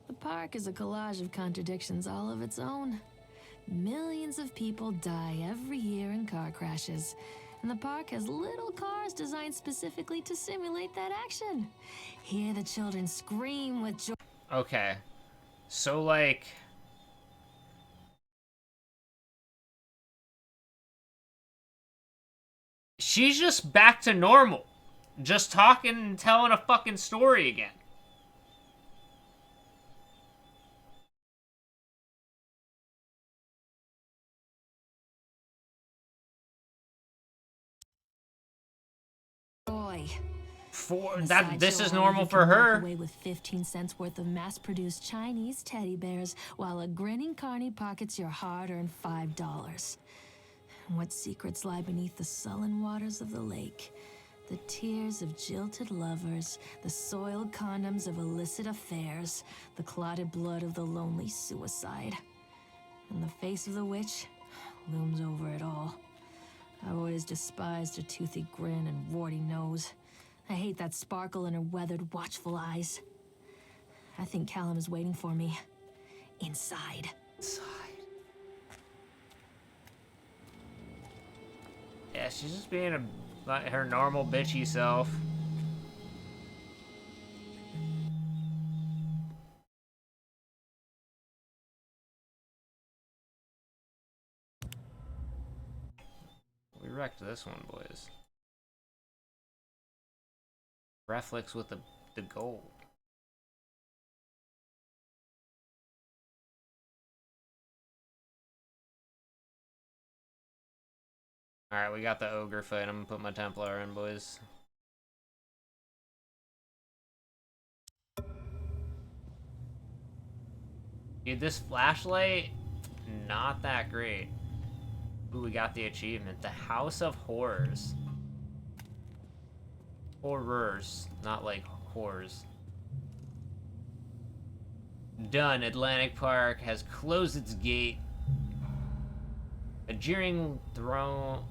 The park is a collage of contradictions all of its own. Millions of people die every year in car crashes, and the park has little cars designed specifically to simulate that action. Hear the children scream with joy. Okay. So, like... she's just back to normal. Just talking and telling a fucking story again. This is normal for her. Away with 15 cents worth of mass-produced Chinese teddy bears, while a grinning carny pockets your hard-earned $5. What secrets lie beneath the sullen waters of the lake? The tears of jilted lovers, the soiled condoms of illicit affairs, the clotted blood of the lonely suicide. And the face of the witch looms over it all. I've always despised her toothy grin and warty nose. I hate that sparkle in her weathered, watchful eyes. I think Callum is waiting for me. Inside. Yeah, she's just being like her normal bitchy self. We wrecked this one, boys. Reflex with the gold. Alright, we got the ogre fight. I'm gonna put my Templar in, boys. Dude, this flashlight, not that great. Ooh, we got the achievement. The House of Horrors. Horrors, not like whores. Done. Atlantic Park has closed its gate. A jeering throng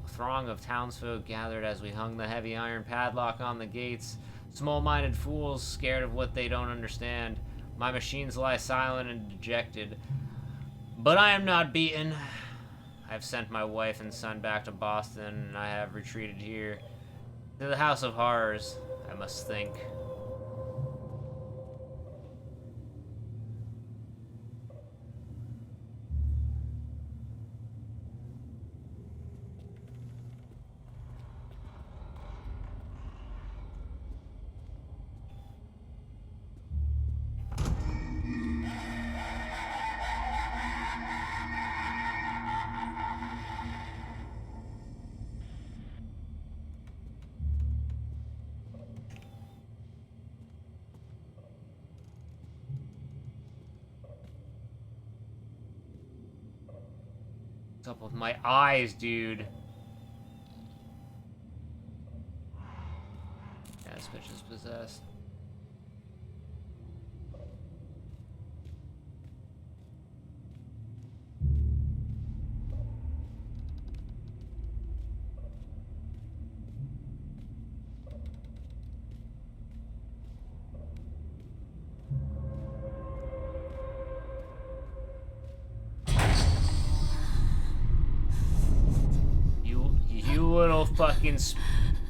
of townsfolk gathered as we hung the heavy iron padlock on the gates. Small-minded fools scared of what they don't understand. My machines lie silent and dejected. But I am not beaten. I have sent my wife and son back to Boston, and I have retreated here. To the House of Horrors, I must think. What's up with my eyes, dude? Yeah, this bitch is possessed. You little fucking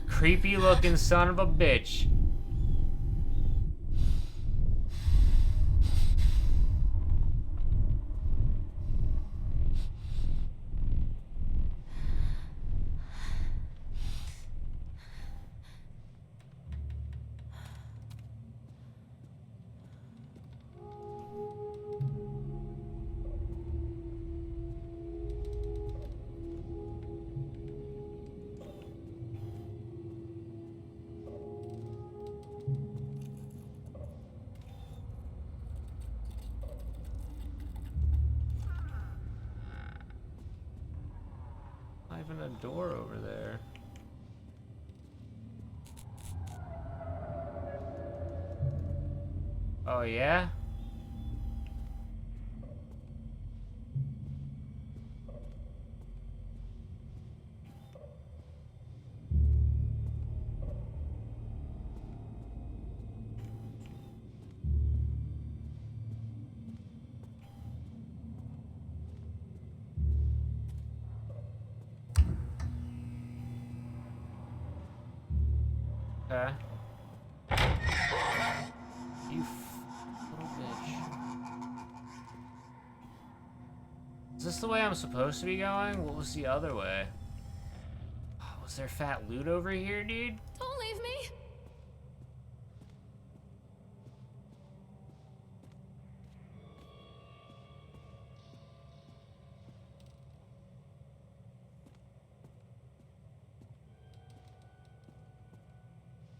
creepy looking son of a bitch. Not even a door over there. Oh yeah? Okay. You little bitch. Is this the way I'm supposed to be going? What was the other way? Oh, was there fat loot over here, dude? Don't leave me!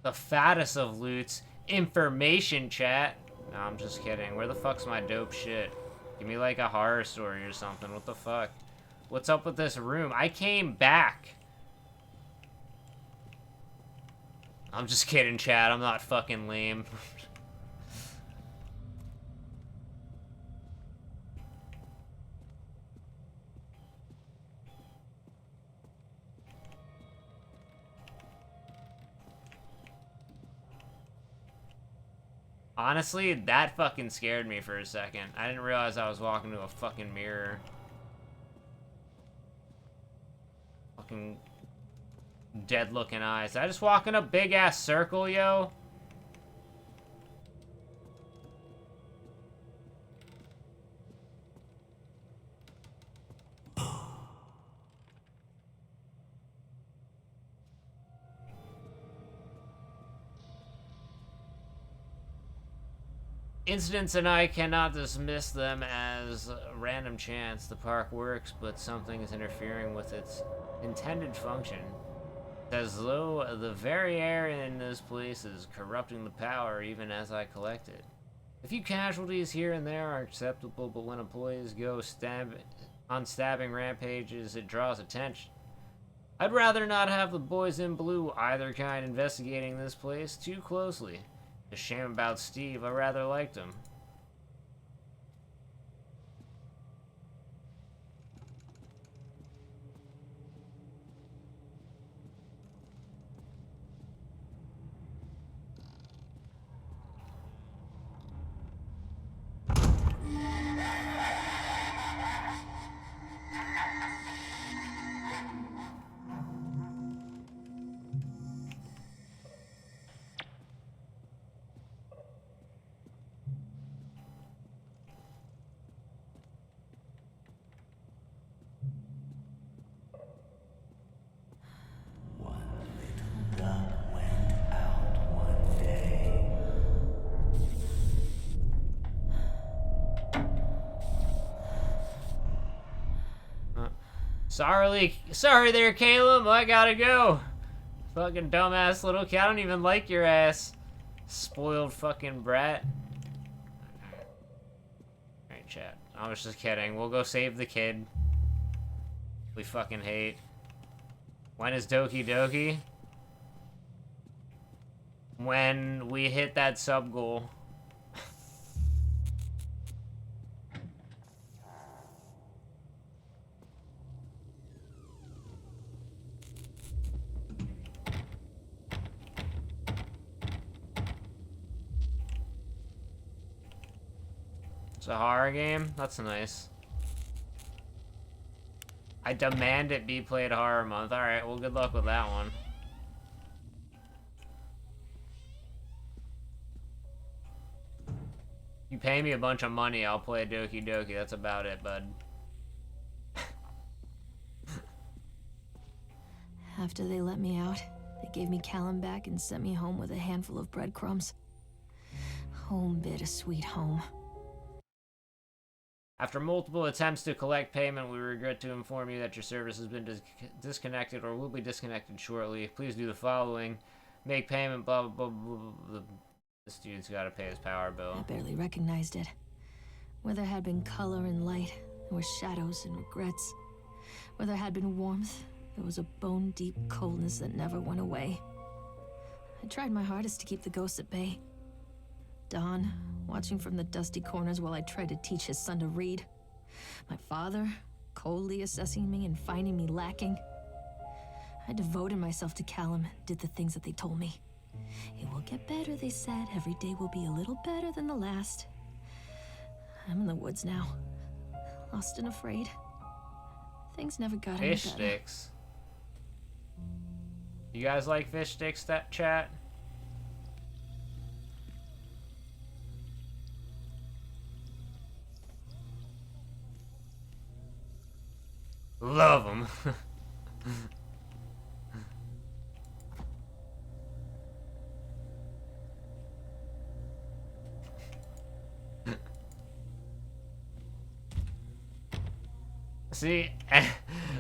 The fattest of loots. Information, chat. No, I'm just kidding. Where the fuck's my dope shit? Give me like a horror story or something. What the fuck? What's up with this room? I came back. I'm just kidding, chat. I'm not fucking lame. Honestly, that fucking scared me for a second. I didn't realize I was walking to a fucking mirror. Fucking dead looking eyes. Did I just walk in a big ass circle, yo? Incidents and I cannot dismiss them as random chance. The park works, but something is interfering with its intended function. It's as though the very air in this place is corrupting the power even as I collect it. A few casualties here and there are acceptable, but when employees go on stabbing rampages, it draws attention. I'd rather not have the boys in blue, either kind, investigating this place too closely. A shame about Steve, I rather liked him. Sorry there, Caleb. I gotta go. Fucking dumbass little kid. I don't even like your ass. Spoiled fucking brat. Alright, chat. I was just kidding. We'll go save the kid. We fucking hate. When is Doki Doki? When we hit that sub goal. It's a horror game? That's nice. I demand it be played horror month. Alright, well, good luck with that one. You pay me a bunch of money, I'll play Doki Doki. That's about it, bud. After they let me out, they gave me Callum back and sent me home with a handful of breadcrumbs. Home, bittersweet home. After multiple attempts to collect payment, we regret to inform you that your service has been disconnected or will be disconnected shortly. Please do the following. Make payment, blah, blah, blah, blah, blah. This dude's gotta pay his power bill. I barely recognized it. Where there had been color and light, there were shadows and regrets. Where there had been warmth, there was a bone-deep coldness that never went away. I tried my hardest to keep the ghosts at bay. Don, watching from the dusty corners while I tried to teach his son to read. My father, coldly assessing me and finding me lacking. I devoted myself to Callum and did the things that they told me. It will get better, they said. Every day will be a little better than the last. I'm in the woods now, lost and afraid. Things never got any better. Fish sticks. You guys like fish sticks, that chat? Love them. See,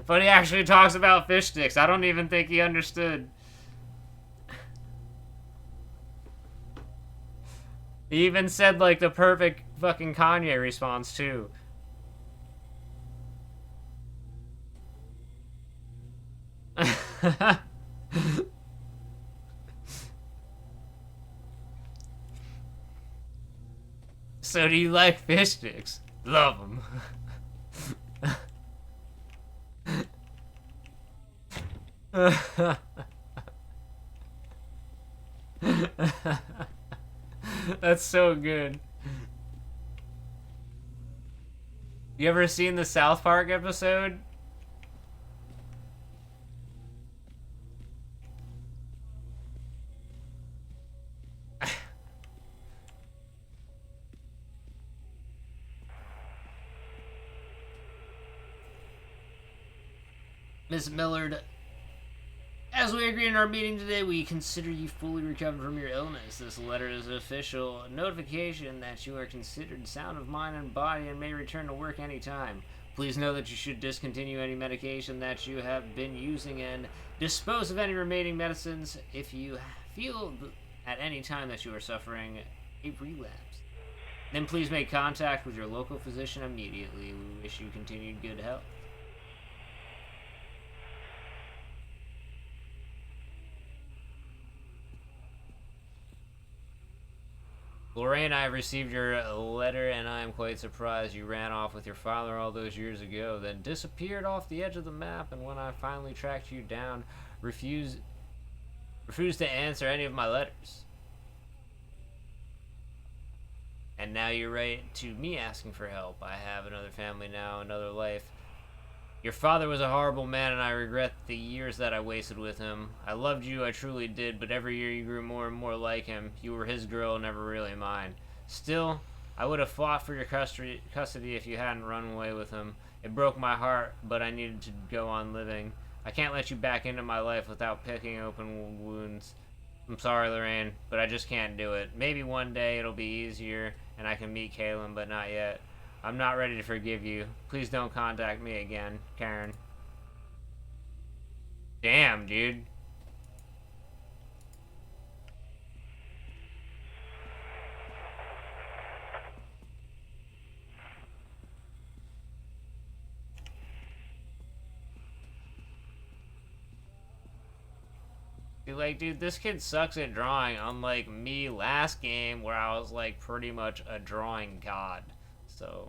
but he actually talks about fish sticks. I don't even think he understood. He even said like the perfect fucking Kanye response too. So do you like fish sticks? Love them. That's so good. You ever seen the South Park episode? Miss Millard, as we agreed in our meeting today, we consider you fully recovered from your illness. This letter is an official notification that you are considered sound of mind and body and may return to work anytime. Please know that you should discontinue any medication that you have been using and dispose of any remaining medicines if you feel at any time that you are suffering a relapse. Then please make contact with your local physician immediately. We wish you continued good health. Lorraine, I have received your letter, and I am quite surprised you ran off with your father all those years ago, then disappeared off the edge of the map, and when I finally tracked you down, refused to answer any of my letters. And now you're right to me asking for help. I have another family now, another life. Your father was a horrible man, and I regret the years that I wasted with him. I loved you, I truly did, but every year you grew more and more like him. You were his girl, never really mine. Still, I would have fought for your custody if you hadn't run away with him. It broke my heart, but I needed to go on living. I can't let you back into my life without picking open wounds. I'm sorry, Lorraine, but I just can't do it. Maybe one day it'll be easier, and I can meet Kaylin, but not yet. I'm not ready to forgive you. Please don't contact me again, Karen. Damn, dude. Like, dude, this kid sucks at drawing, unlike me last game where I was, like, pretty much a drawing god. So,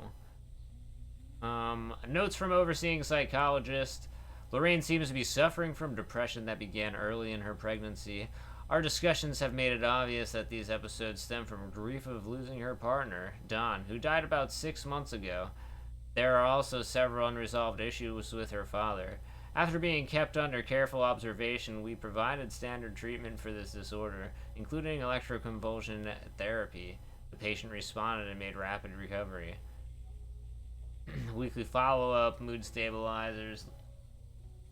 notes from overseeing psychologist. Lorraine seems to be suffering from depression that began early in her pregnancy. Our discussions have made it obvious that these episodes stem from grief of losing her partner, Don, who died about 6 months ago. There are also several unresolved issues with her father. After being kept under careful observation, we provided standard treatment for this disorder, including electroconvulsion therapy. The patient responded and made rapid recovery. Weekly follow-up, mood stabilizers,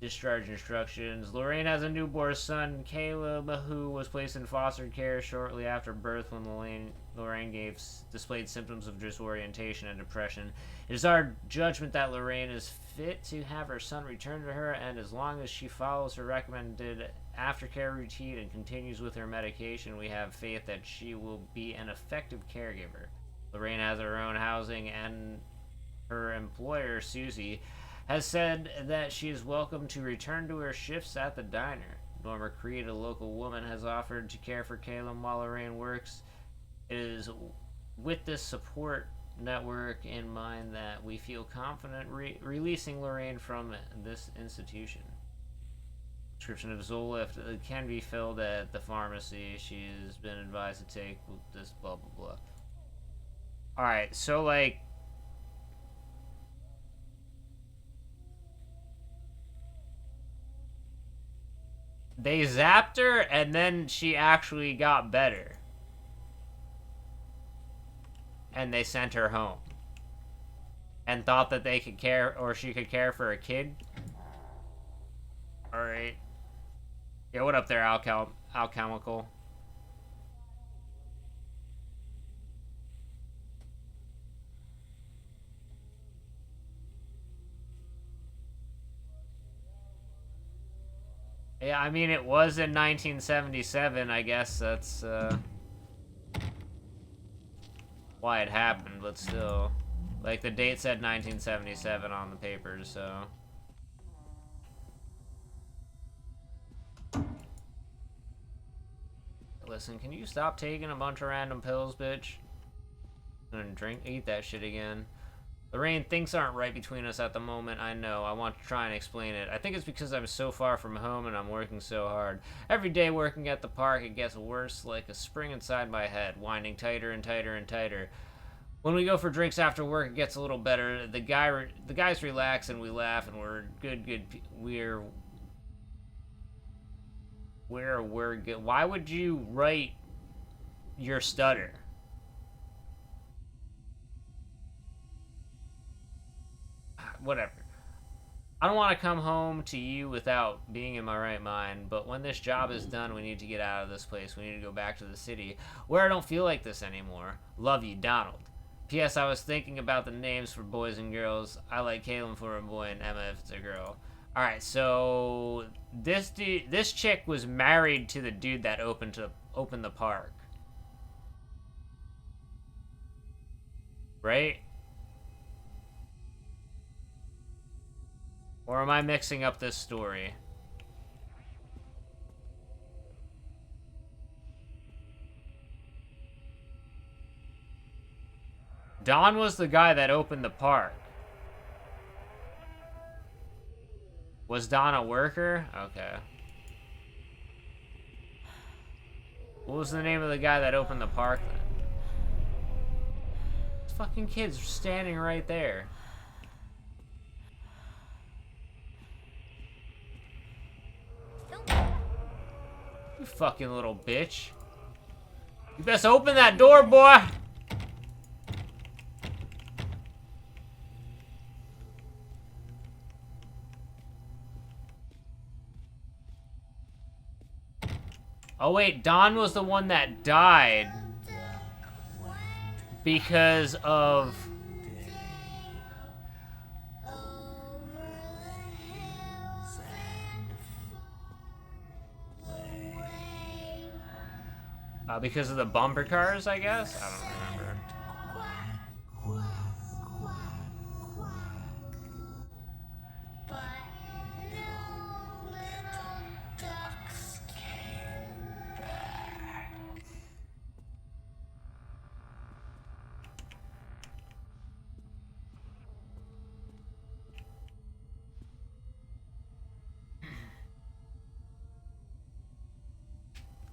discharge instructions. Lorraine has a newborn son, Caleb, who was placed in foster care shortly after birth when Lorraine displayed symptoms of disorientation and depression. It is our judgment that Lorraine is fit to have her son returned to her, and as long as she follows her recommended aftercare routine and continues with her medication, we have faith that she will be an effective caregiver. Lorraine has her own housing, and her employer, Susie, has said that she is welcome to return to her shifts at the diner. Norma Creed, a local woman, has offered to care for Caleb while Lorraine works. It is with this support network in mind that we feel confident releasing Lorraine from this institution. Prescription of Zoloft can be filled at the pharmacy. She has been advised to take this blah blah blah. Alright, so like they zapped her and then she actually got better. And they sent her home. And thought that they could care, or she could care for a kid. Alright. Yeah, what up there, Alchemical? Yeah, I mean, it was in 1977, I guess that's, why it happened, but still. Like, the date said 1977 on the papers, so... Listen, can you stop taking a bunch of random pills, bitch? And eat that shit again. Lorraine, things aren't right between us at the moment, I know. I want to try and explain it. I think it's because I'm so far from home and I'm working so hard. Every day working at the park, it gets worse, like a spring inside my head, winding tighter and tighter and tighter. When we go for drinks after work, it gets a little better. The guys relax and we laugh and we're good. We're good. Why would you write your stutter? Whatever. I don't want to come home to you without being in my right mind, but when this job is done, we need to get out of this place. We need to go back to the city, where I don't feel like this anymore. Love you, Donald. P.S. I was thinking about the names for boys and girls. I like Caleb for a boy and Emma if it's a girl. Alright, so this chick was married to the dude that opened the park. Right? Or am I mixing up this story? Don was the guy that opened the park. Was Don a worker? Okay. What was the name of the guy that opened the park then? These fucking kids are standing right there. You fucking little bitch. You best open that door, boy! Oh wait, Don was the one that died because of... because of the bumper cars, I guess? I don't remember.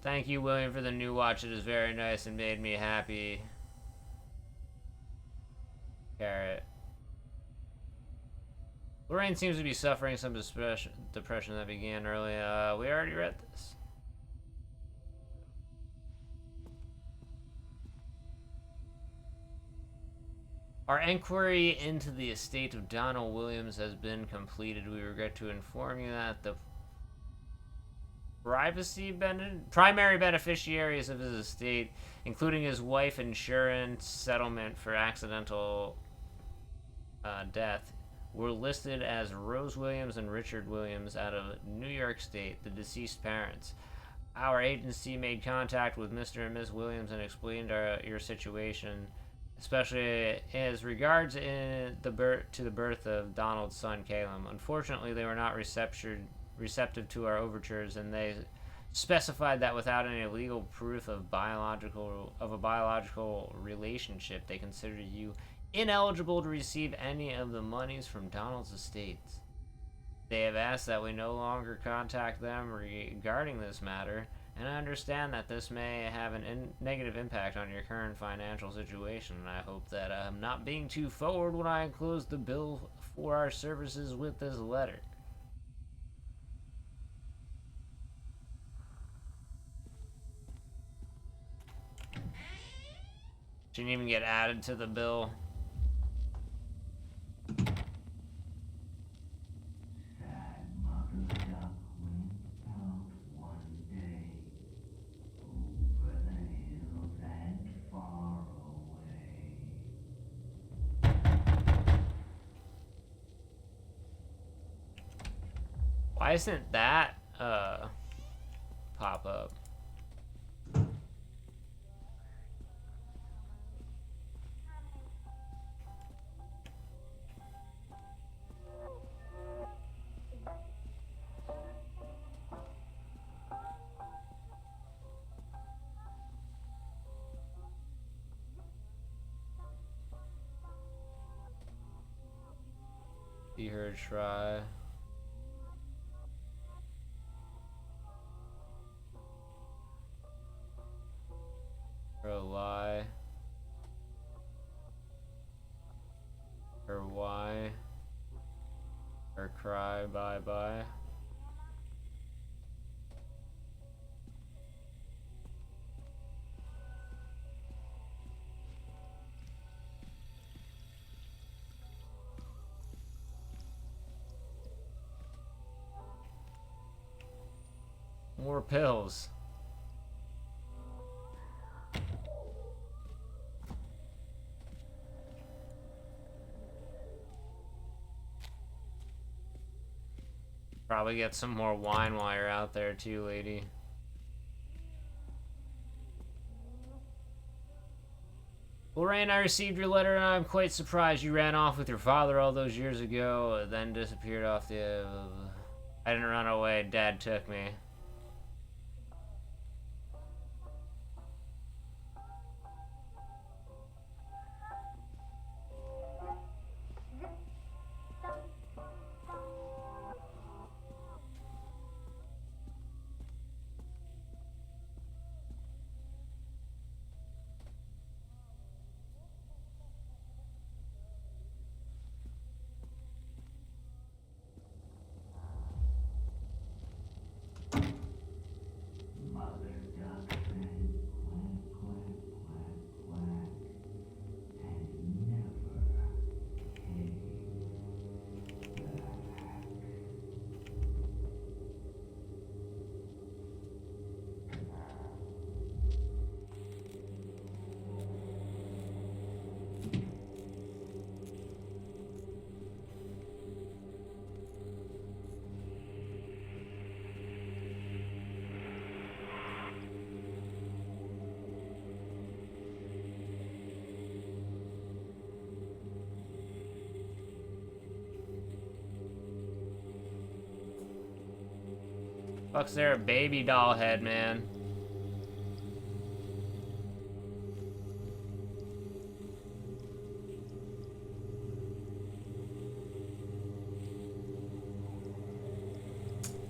Thank you, William, for the new watch. It is very nice and made me happy. Carrot. Lorraine seems to be suffering some depression that began early. We already read this. Our inquiry into the estate of Donald Williams has been completed. We regret to inform you that the primary beneficiaries of his estate, including his wife, insurance settlement for accidental death, were listed as Rose Williams and Richard Williams out of New York State, the deceased parents. Our agency made contact with Mr. and Ms. Williams and explained your situation, especially as regards to the birth of Donald's son, Caleb. Unfortunately, they were not receptive to our overtures, and they specified that without any legal proof of a biological relationship, they considered you ineligible to receive any of the monies from Donald's estates. They have asked that we no longer contact them regarding this matter, and I understand that this may have a negative impact on your current financial situation, and I hope that I'm not being too forward when I enclose the bill for our services with this letter. Didn't even get added to the bill. Why isn't that pop up? See her try. Her lie. Her why. Her cry bye bye. More pills. Probably get some more wine while you're out there too, lady. Lorraine, I received your letter and I'm quite surprised you ran off with your father all those years ago, then disappeared off the... I didn't run away, Dad took me. Fuck's there a baby doll head, man?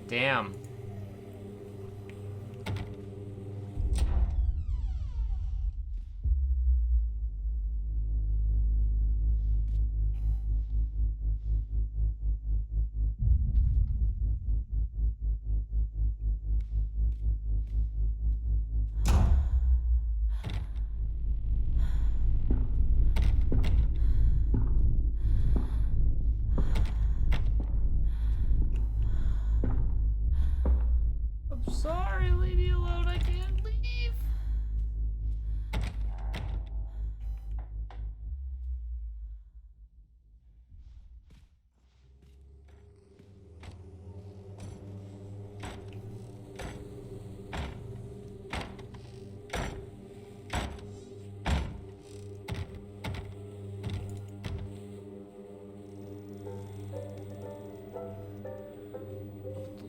Damn. I'm sorry, leave me alone. I can't leave.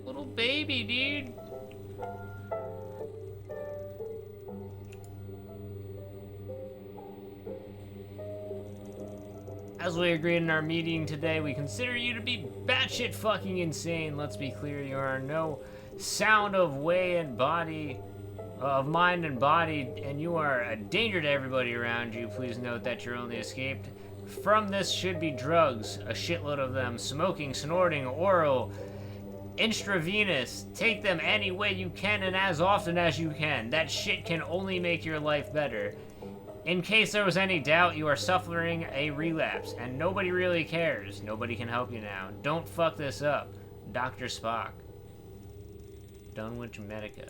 Little baby, dude. As we agreed in our meeting today, we consider you to be batshit fucking insane. Let's be clear, you are no sound of way and body, of mind and body, and you are a danger to everybody around you. Please note that your only escape from this should be drugs, a shitload of them, smoking, snorting, oral, intravenous. Take them any way you can and as often as you can. That shit can only make your life better. In case there was any doubt, you are suffering a relapse, and nobody really cares. Nobody can help you now. Don't fuck this up. Dr. Spock. Dunwich Medica.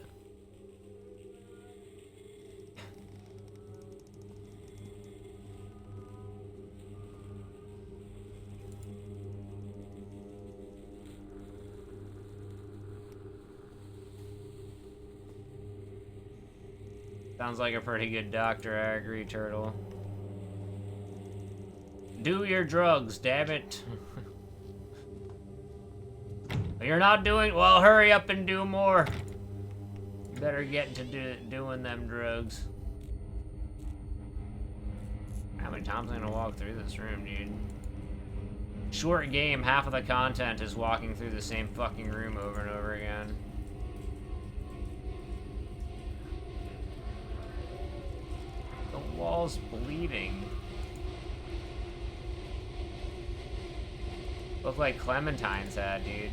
Sounds like a pretty good doctor, I agree, Turtle. Do your drugs, damn it. You're not doing... Well, hurry up and do more. Better get to doing them drugs. How many times am I gonna walk through this room, dude? Short game, half of the content is walking through the same fucking room over and over again. The wall's bleeding. Look like Clementine's had, dude.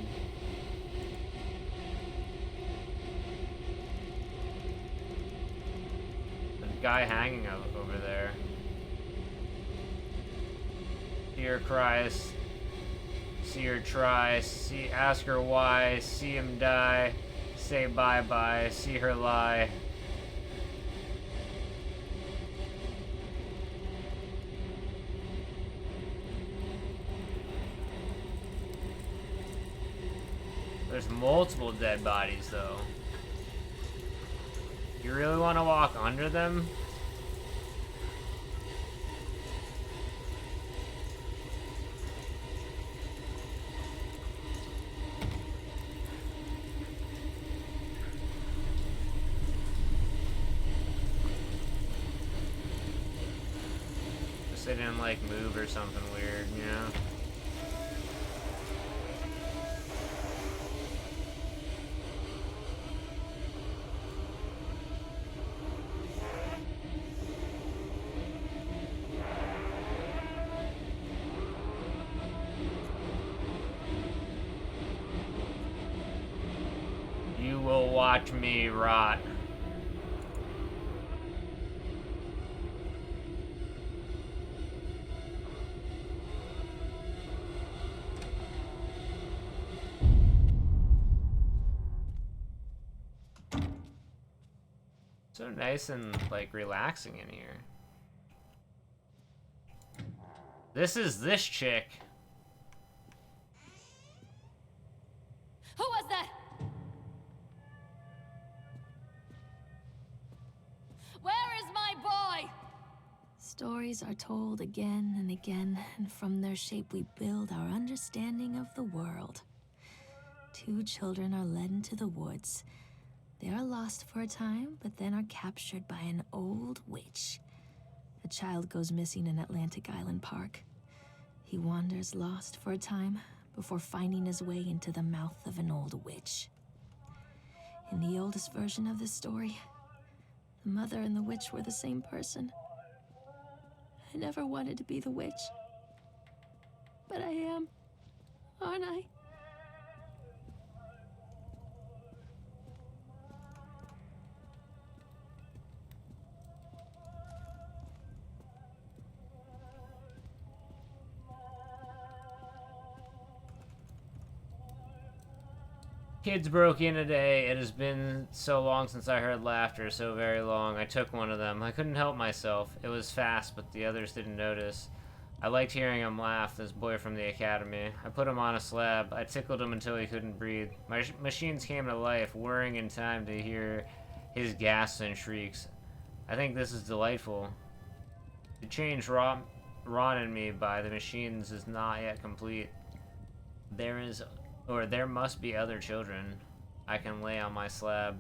The guy hanging over there. See her cry, see her try, ask her why, see him die, say bye-bye, see her lie. There's multiple dead bodies, though. You really want to walk under them? Just they didn't, like, move or something weird, you know? Watch me rot. So nice and like relaxing in here. This is this chick. Who was that? Where is my boy? Stories are told again and again, and from their shape we build our understanding of the world. Two children are led into the woods. They are lost for a time, but then are captured by an old witch. A child goes missing in Atlantic Island Park. He wanders lost for a time before finding his way into the mouth of an old witch. In the oldest version of this story, the mother and the witch were the same person. I never wanted to be the witch, but I am, aren't I? Kids broke in today. It has been so long since I heard laughter, so very long. I took one of them. I couldn't help myself. It was fast, but the others didn't notice. I liked hearing him laugh, this boy from the academy. I put him on a slab. I tickled him until he couldn't breathe. My machines came to life, whirring in time to hear his gasps and shrieks. I think this is delightful. The change wrought in me by the machines is not yet complete. There must be other children I can lay on my slab.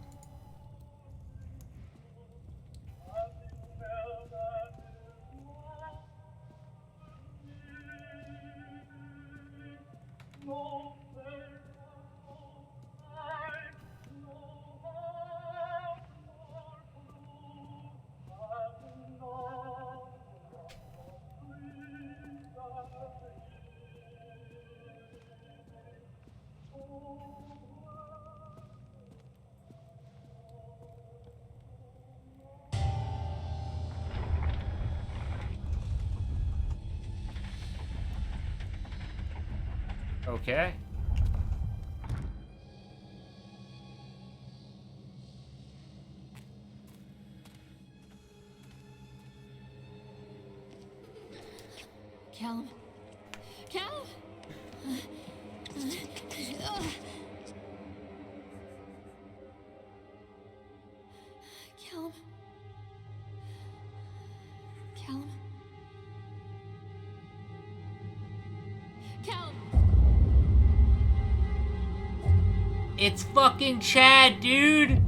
Okay. Callum. Callum! Callum. Callum. Callum! It's fucking Chad, dude!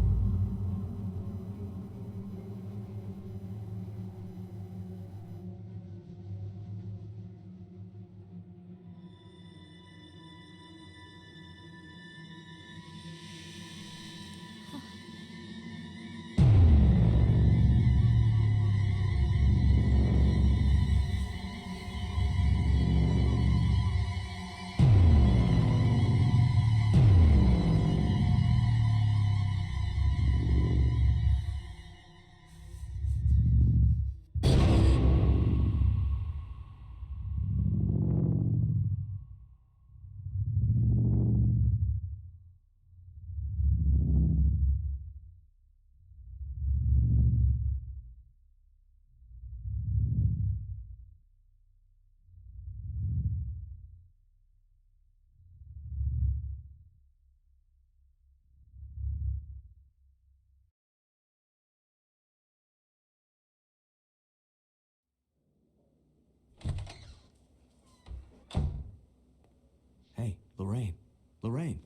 Lorraine. Lorraine.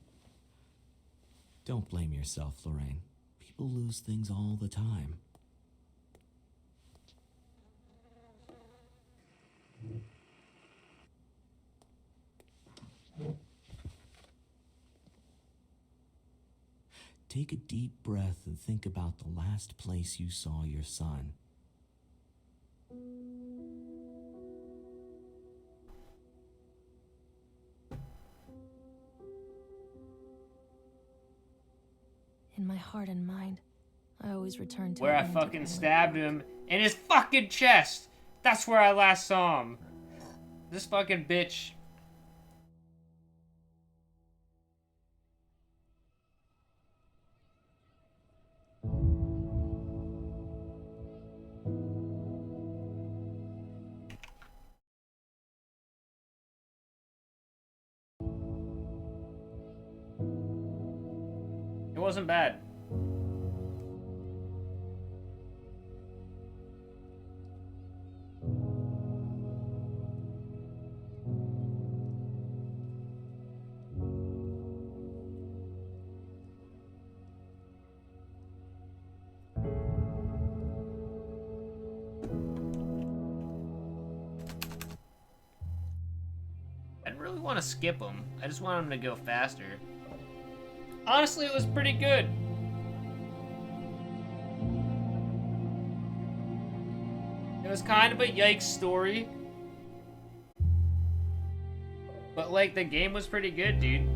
Don't blame yourself, Lorraine. People lose things all the time. Take a deep breath and think about the last place you saw your son. In my heart and mind, I always return to Where it I when did fucking when stabbed him in his fucking chest. That's where I last saw him. This fucking bitch. It wasn't bad. I didn't really want to skip him. I just wanted him to go faster. Honestly, it was pretty good. It was kind of a yikes story. But, like, the game was pretty good, dude.